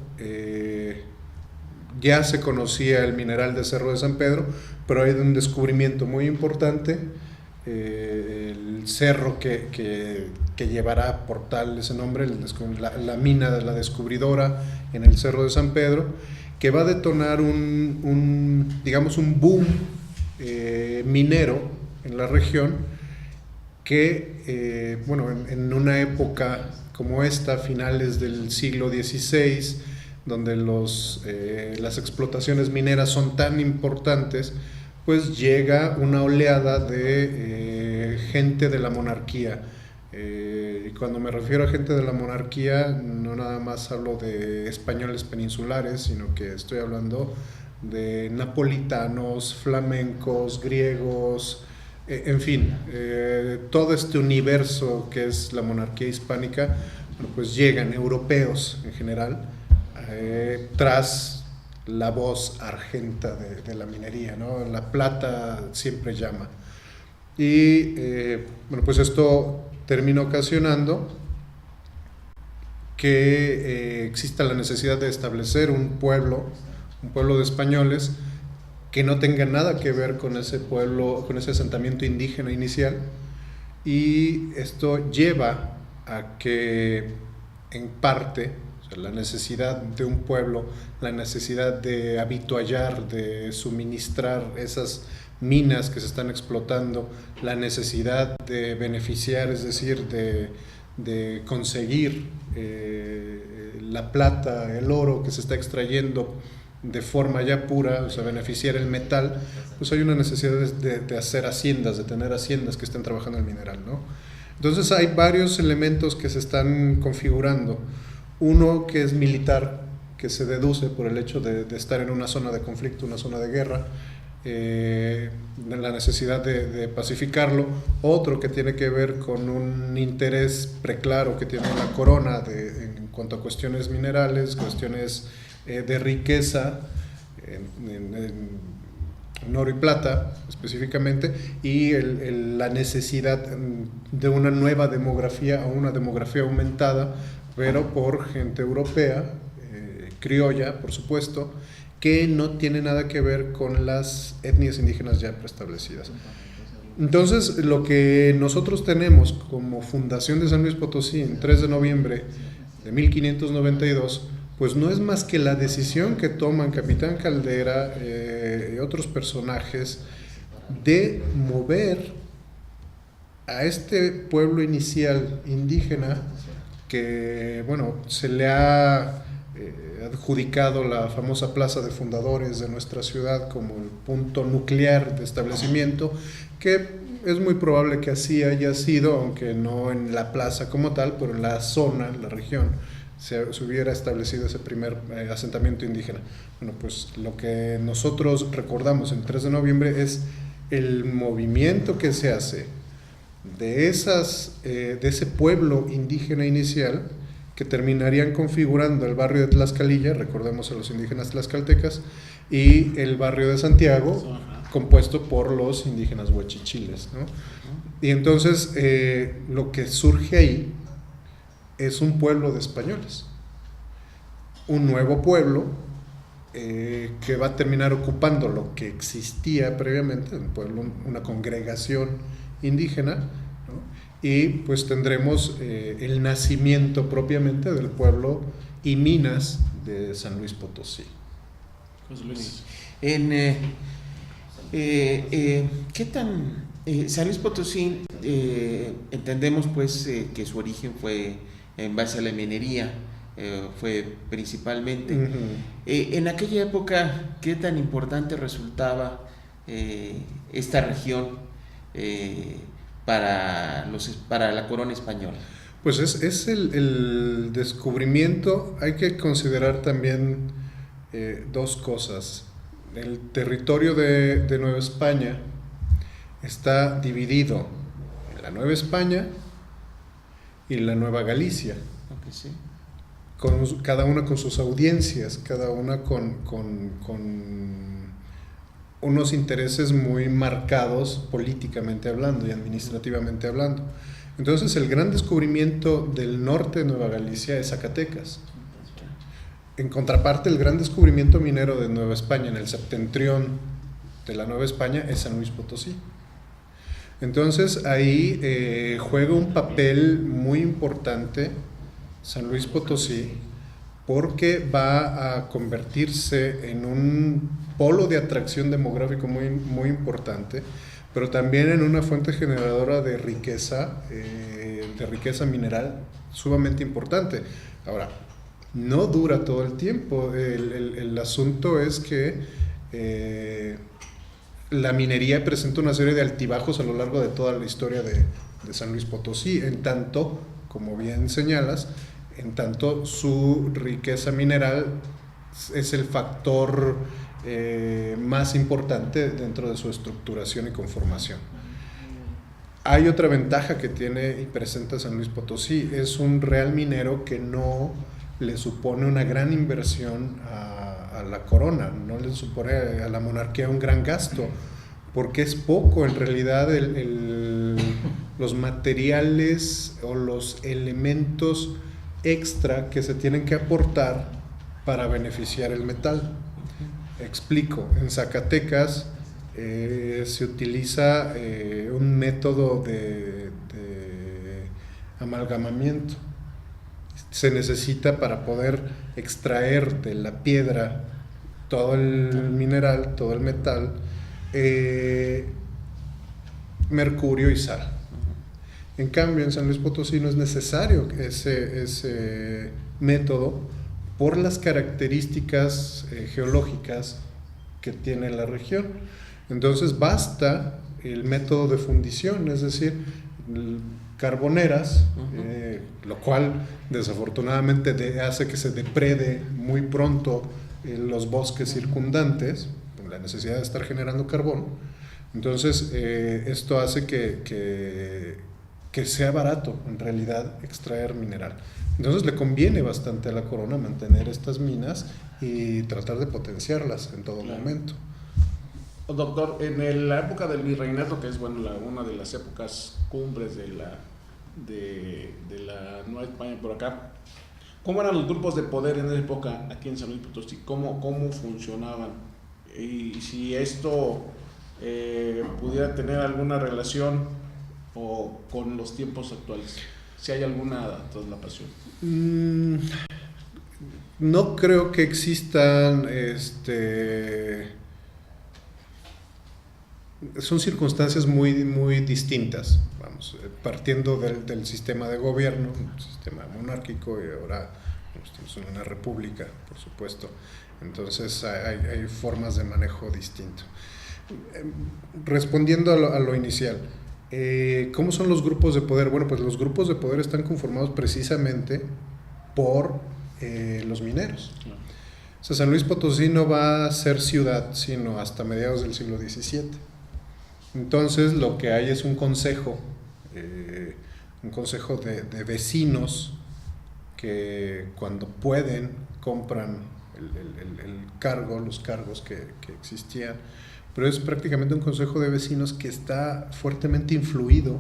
ya se conocía el mineral de Cerro de San Pedro, pero hay un descubrimiento muy importante, el cerro que llevará por tal ese nombre, la mina de la descubridora en el Cerro de San Pedro, que va a detonar digamos un boom minero en la región, que bueno, en una época como esta, finales del siglo XVI, donde las explotaciones mineras son tan importantes, pues llega una oleada de gente de la monarquía. Y cuando me refiero a gente de la monarquía, no nada más hablo de españoles peninsulares, sino que estoy hablando de napolitanos, flamencos, griegos, en fin, todo este universo que es la monarquía hispánica, bueno, pues llegan europeos en general, tras la voz argenta de la minería, ¿no? La plata siempre llama. Y bueno, pues esto termina ocasionando que exista la necesidad de establecer un pueblo de españoles que no tenga nada que ver con ese pueblo, con ese asentamiento indígena inicial, y esto lleva a que en parte, o sea, la necesidad de un pueblo, la necesidad de habituallar, de suministrar esas minas que se están explotando, la necesidad de beneficiar, es decir, de conseguir la plata, el oro que se está extrayendo de forma ya pura, o sea, beneficiar el metal, pues hay una necesidad de hacer haciendas, de tener haciendas que estén trabajando el mineral, ¿no? Entonces hay varios elementos que se están configurando. Uno que es militar, que se deduce por el hecho de estar en una zona de conflicto, una zona de guerra, la necesidad de pacificarlo. Otro que tiene que ver con un interés preclaro que tiene la corona en cuanto a cuestiones minerales, cuestiones de riqueza en oro y plata específicamente, y la necesidad de una nueva demografía, o una demografía aumentada, pero por gente europea, criolla, por supuesto, que no tiene nada que ver con las etnias indígenas ya preestablecidas. Entonces, lo que nosotros tenemos como Fundación de San Luis Potosí en 3 de noviembre de 1592, pues no es más que la decisión que toman Capitán Caldera y otros personajes de mover a este pueblo inicial indígena, que bueno, se le ha adjudicado la famosa Plaza de Fundadores de nuestra ciudad como el punto nuclear de establecimiento, que es muy probable que así haya sido, aunque no en la plaza como tal, pero en la zona, en la región, se hubiera establecido ese primer asentamiento indígena. Bueno, pues lo que nosotros recordamos el 3 de noviembre es el movimiento que se hace de ese pueblo indígena inicial, que terminarían configurando el barrio de Tlaxcalilla, recordemos a los indígenas tlaxcaltecas, y el barrio de Santiago, compuesto por los indígenas huachichiles, ¿no? Y entonces lo que surge ahí es un pueblo de españoles, un nuevo pueblo que va a terminar ocupando lo que existía previamente, un pueblo, una congregación indígena, ¿no? Y pues tendremos el nacimiento propiamente del pueblo y minas de San Luis Potosí. José Luis. ¿Qué tan San Luis Potosí, entendemos pues que su origen fue en base a la minería, fue principalmente. En aquella época, ¿qué tan importante resultaba esta región para la corona española? Pues es el descubrimiento. Hay que considerar también dos cosas. El territorio de Nueva España está dividido en la Nueva España y la Nueva Galicia. Okay, sí. Cada una con sus audiencias, cada una con unos intereses muy marcados políticamente hablando y administrativamente hablando. Entonces el gran descubrimiento del norte de Nueva Galicia es Zacatecas. En contraparte, el gran descubrimiento minero de Nueva España, en el septentrión de la Nueva España, es San Luis Potosí. Entonces ahí juega un papel muy importante San Luis Potosí, porque va a convertirse en un polo de atracción demográfico muy, muy importante, pero también en una fuente generadora de riqueza mineral sumamente importante. Ahora, no dura todo el tiempo. El asunto es que la minería presenta una serie de altibajos a lo largo de toda la historia de San Luis Potosí, en tanto, como bien señalas, en tanto su riqueza mineral es el factor más importante dentro de su estructuración y conformación. Hay otra ventaja que tiene y presenta San Luis Potosí: es un real minero que no le supone una gran inversión a la corona, no le supone a la monarquía un gran gasto, porque es poco en realidad los materiales o los elementos extra que se tienen que aportar para beneficiar el metal. Explico: en Zacatecas se utiliza un método de amalgamamiento. Se necesita, para poder extraer de la piedra todo el mineral, todo el metal, mercurio y sal. En cambio, en San Luis Potosí no es necesario ese método por las características geológicas que tiene la región. Entonces basta el método de fundición, es decir, carboneras, lo cual desafortunadamente hace que se deprede muy pronto los bosques circundantes, por la necesidad de estar generando carbón. Entonces esto hace que sea barato en realidad extraer mineral. Entonces le conviene bastante a la corona mantener estas minas y tratar de potenciarlas en todo momento. Doctor, en la época del virreinato, que es una de las épocas cumbres de la Nueva España por acá, ¿cómo eran los grupos de poder en esa época aquí en San Luis Potosí? ¿Cómo funcionaban? Y si esto pudiera tener alguna relación con los tiempos actuales, si hay alguna traslapación. No creo que existan son circunstancias muy, muy distintas, vamos, partiendo del sistema de gobierno, un sistema monárquico, y ahora estamos en una república, por supuesto. Entonces hay formas de manejo distinto. Respondiendo a lo inicial, ¿cómo son los grupos de poder? Bueno, pues los grupos de poder están conformados precisamente por los mineros. O sea, San Luis Potosí no va a ser ciudad sino hasta mediados del siglo XVII. Entonces lo que hay es un consejo de vecinos que cuando pueden compran los cargos que existían, pero es prácticamente un consejo de vecinos que está fuertemente influido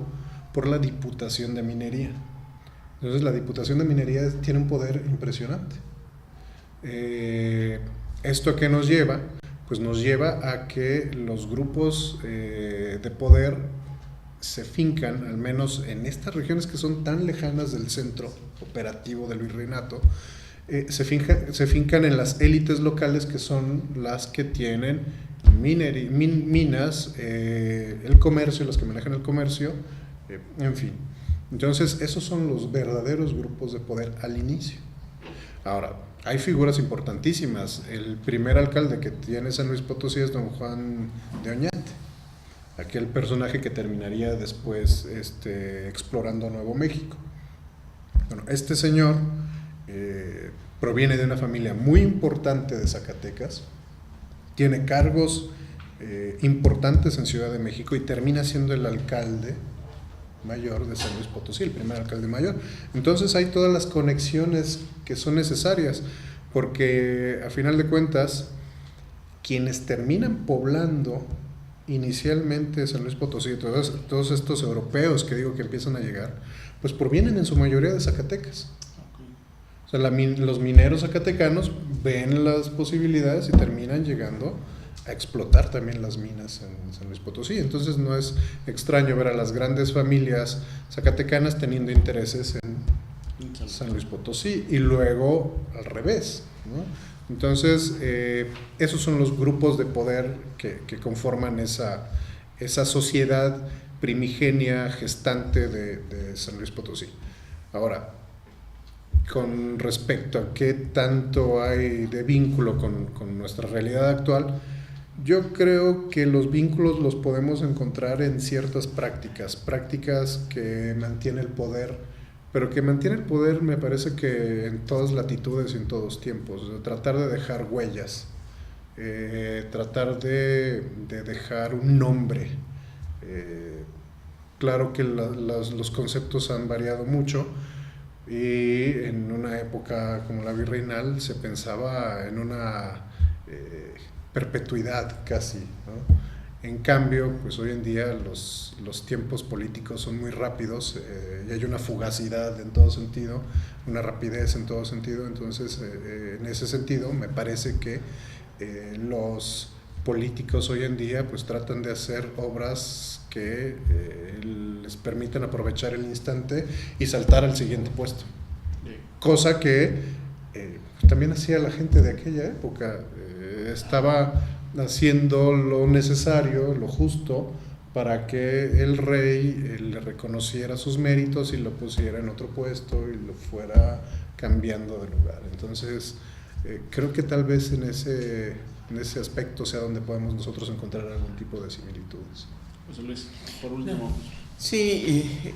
por la Diputación de Minería. Entonces la Diputación de Minería tiene un poder impresionante. ¿Esto a qué nos lleva? Pues nos lleva a que los grupos de poder se fincan, al menos en estas regiones que son tan lejanas del centro operativo del virreinato, se fincan en las élites locales, que son las que tienen minas, el comercio, los que manejan el comercio, en fin. Entonces esos son los verdaderos grupos de poder al inicio. Ahora, hay figuras importantísimas. El primer alcalde que tiene San Luis Potosí es don Juan de Oñate, aquel personaje que terminaría después explorando Nuevo México. Bueno, este señor proviene de una familia muy importante de Zacatecas, tiene cargos importantes en Ciudad de México y termina siendo el alcalde mayor de San Luis Potosí, el primer alcalde mayor. Entonces hay todas las conexiones que son necesarias, porque a final de cuentas quienes terminan poblando inicialmente San Luis Potosí, todos estos europeos que digo que empiezan a llegar, pues provienen en su mayoría de Zacatecas. O sea, los mineros zacatecanos ven las posibilidades y terminan llegando a explotar también las minas en San Luis Potosí. Entonces no es extraño ver a las grandes familias zacatecanas teniendo intereses en San Luis Potosí, y luego al revés, ¿no? Entonces esos son los grupos de poder que conforman esa sociedad primigenia gestante de San Luis Potosí. Ahora, con respecto a qué tanto hay de vínculo con nuestra realidad actual, yo creo que los vínculos los podemos encontrar en ciertas prácticas que mantienen el poder, pero que mantiene el poder, me parece que en todas latitudes y en todos tiempos. Tratar de dejar huellas, tratar de dejar un nombre. Claro que los conceptos han variado mucho, y en una época como la virreinal se pensaba en una perpetuidad casi, ¿no? En cambio, pues hoy en día los tiempos políticos son muy rápidos, y hay una fugacidad en todo sentido, una rapidez en todo sentido. Entonces, en ese sentido, me parece que los políticos hoy en día pues tratan de hacer obras que les permitan aprovechar el instante y saltar al siguiente puesto. Cosa que también hacía la gente de aquella época. Estaba haciendo lo necesario, lo justo, para que el rey le reconociera sus méritos y lo pusiera en otro puesto y lo fuera cambiando de lugar. Entonces, creo que tal vez en ese aspecto sea donde podemos nosotros encontrar algún tipo de similitudes. José Luis, por último. Sí,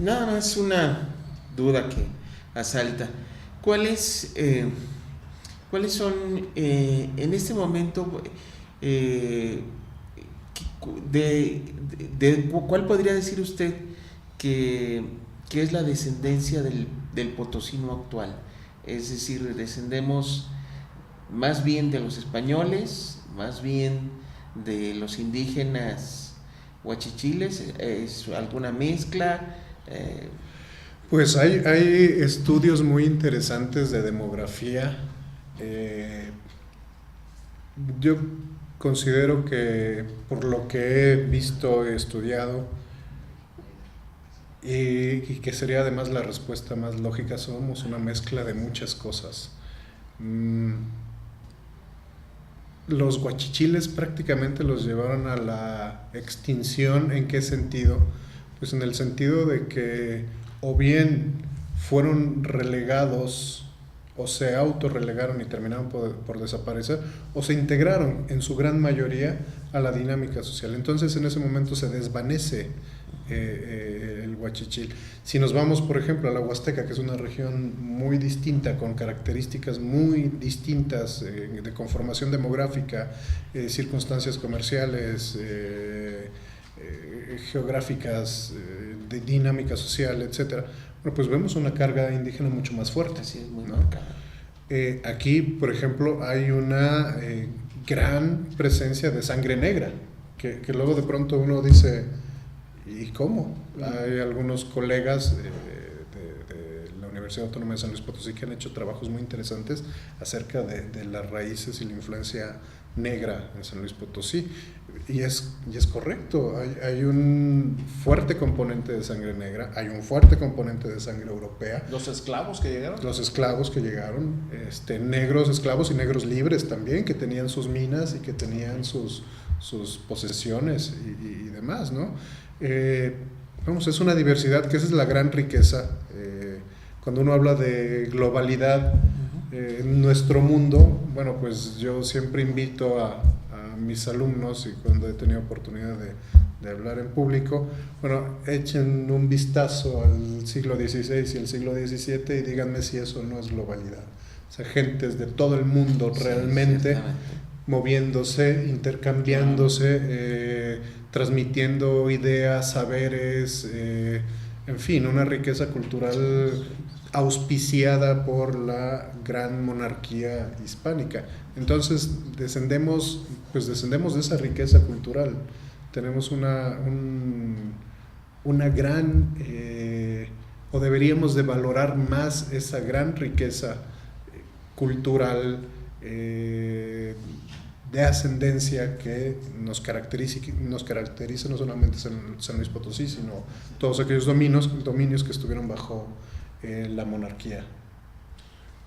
nada más una duda que asalta. ¿Cuáles son en este momento cuál podría decir usted que es la descendencia del potosino actual? Es decir, descendemos más bien de los españoles, más bien de los indígenas huachichiles, ¿es alguna mezcla? Pues hay estudios muy interesantes de demografía. Yo considero que, por lo que he visto, he estudiado, y que sería además la respuesta más lógica, somos una mezcla de muchas cosas. Los huachichiles prácticamente los llevaron a la extinción. ¿En qué sentido? Pues en el sentido de que o bien fueron relegados, o se autorrelegaron y terminaron por desaparecer, o se integraron en su gran mayoría a la dinámica social. Entonces en ese momento se desvanece el huachichil. Si nos vamos, por ejemplo, a la Huasteca, que es una región muy distinta, con características muy distintas de conformación demográfica, circunstancias comerciales, geográficas, de dinámica social, etcétera, bueno, pues vemos una carga indígena mucho más fuerte. Así es, muy ¿no? marcada. Aquí, por ejemplo, hay una gran presencia de sangre negra, que luego de pronto uno dice, ¿y cómo? Hay algunos colegas de Universidad Autónoma de San Luis Potosí, que han hecho trabajos muy interesantes acerca de las raíces y la influencia negra en San Luis Potosí. Y es correcto, hay un fuerte componente de sangre negra, hay un fuerte componente de sangre europea. ¿Los esclavos que llegaron? Los esclavos que llegaron, negros esclavos y negros libres también, que tenían sus minas y que tenían sus posesiones y demás, ¿no? Vamos, es una diversidad que esa es la gran riqueza. Cuando uno habla de globalidad en nuestro mundo, bueno, pues yo siempre invito a mis alumnos, y cuando he tenido oportunidad de hablar en público, bueno, echen un vistazo al siglo XVI y el siglo XVII y díganme si eso no es globalidad. O sea, gentes de todo el mundo realmente moviéndose, intercambiándose, transmitiendo ideas, saberes, en fin, una riqueza cultural auspiciada por la gran monarquía hispánica. Entonces descendemos de esa riqueza cultural. Tenemos una gran, o deberíamos de valorar más esa gran riqueza cultural, de ascendencia que nos caracteriza no solamente San Luis Potosí, sino todos aquellos dominios que estuvieron bajo la monarquía.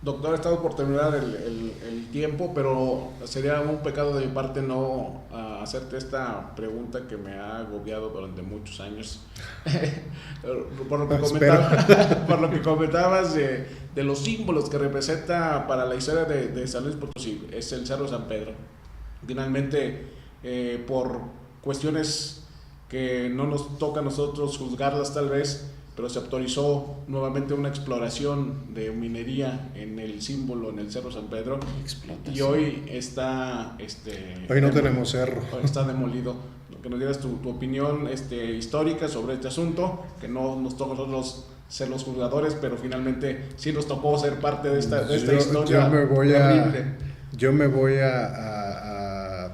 Doctor, estamos por terminar el tiempo, pero sería un pecado de mi parte no hacerte esta pregunta que me ha agobiado durante muchos años. por lo que comentabas de los símbolos que representa para la historia de San Luis Potosí, es el Cerro San Pedro. Finalmente, por cuestiones que no nos toca a nosotros juzgarlas tal vez, pero se autorizó nuevamente una exploración de minería en el símbolo, en el Cerro San Pedro, y hoy está hoy no tenemos cerro, está demolido. Que nos dieras tu opinión histórica sobre este asunto, que no nos toca a nosotros ser los juzgadores, pero finalmente sí nos tocó ser parte de esta historia. Yo me voy a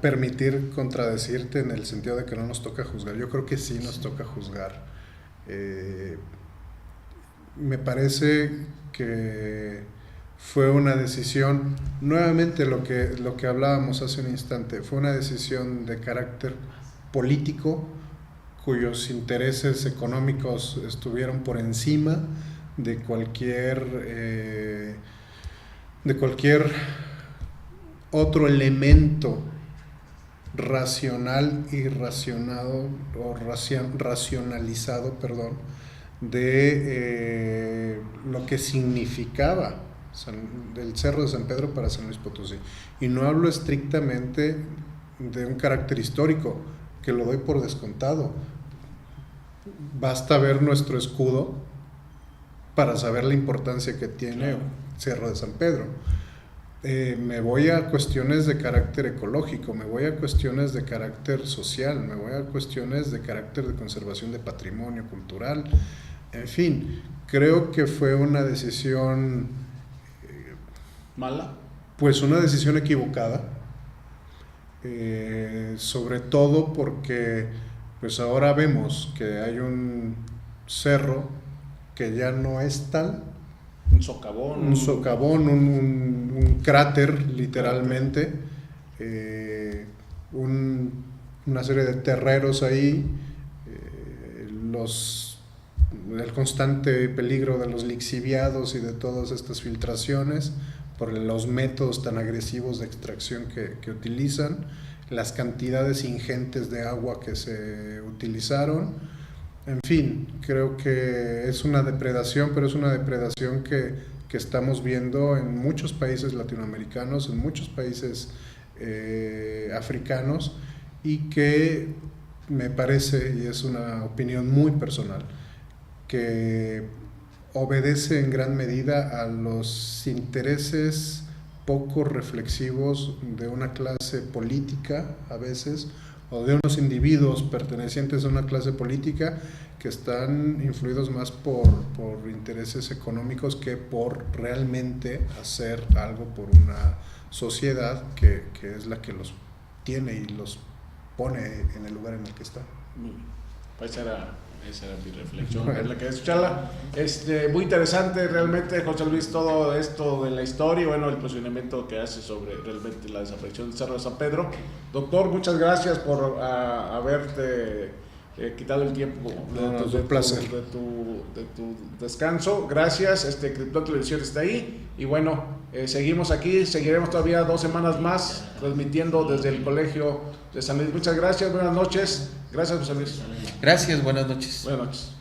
permitir contradecirte en el sentido de que no nos toca juzgar. Yo creo que sí nos toca juzgar. Me parece que fue una decisión, nuevamente lo que hablábamos hace un instante, fue una decisión de carácter político cuyos intereses económicos estuvieron por encima de cualquier otro elemento racional y racionalizado, de lo que significaba el Cerro de San Pedro para San Luis Potosí. Y no hablo estrictamente de un carácter histórico, que lo doy por descontado. Basta ver nuestro escudo para saber la importancia que tiene el Cerro de San Pedro. Me voy a cuestiones de carácter ecológico, me voy a cuestiones de carácter social, me voy a cuestiones de carácter de conservación de patrimonio cultural. En fin, creo que fue una decisión ¿mala? Pues una decisión equivocada, sobre todo porque pues ahora vemos que hay un cerro que ya no es tal. Un socavón, un cráter, literalmente, una serie de terreros ahí, el constante peligro de los lixiviados y de todas estas filtraciones por los métodos tan agresivos de extracción que utilizan, las cantidades ingentes de agua que se utilizaron. En fin, creo que es una depredación, pero es una depredación que estamos viendo en muchos países latinoamericanos, en muchos países africanos, y que me parece, y es una opinión muy personal, que obedece en gran medida a los intereses poco reflexivos de una clase política a veces, o de unos individuos pertenecientes a una clase política que están influidos más por intereses económicos que por realmente hacer algo por una sociedad que es la que los tiene y los pone en el lugar en el que está. Pues era Esa era mi reflexión, es la que escucharla. Muy interesante realmente, José Luis, todo esto de la historia y bueno, el posicionamiento que hace sobre realmente la desaparición del Cerro de San Pedro. Doctor, muchas gracias por haberte quitado el tiempo de tu descanso. Gracias, Krypton Televisión está ahí y bueno, seguimos aquí, seguiremos todavía 2 semanas más transmitiendo desde el Colegio de San Luis. Muchas gracias, buenas noches. Gracias, José Luis. Gracias, buenas noches. Buenas noches.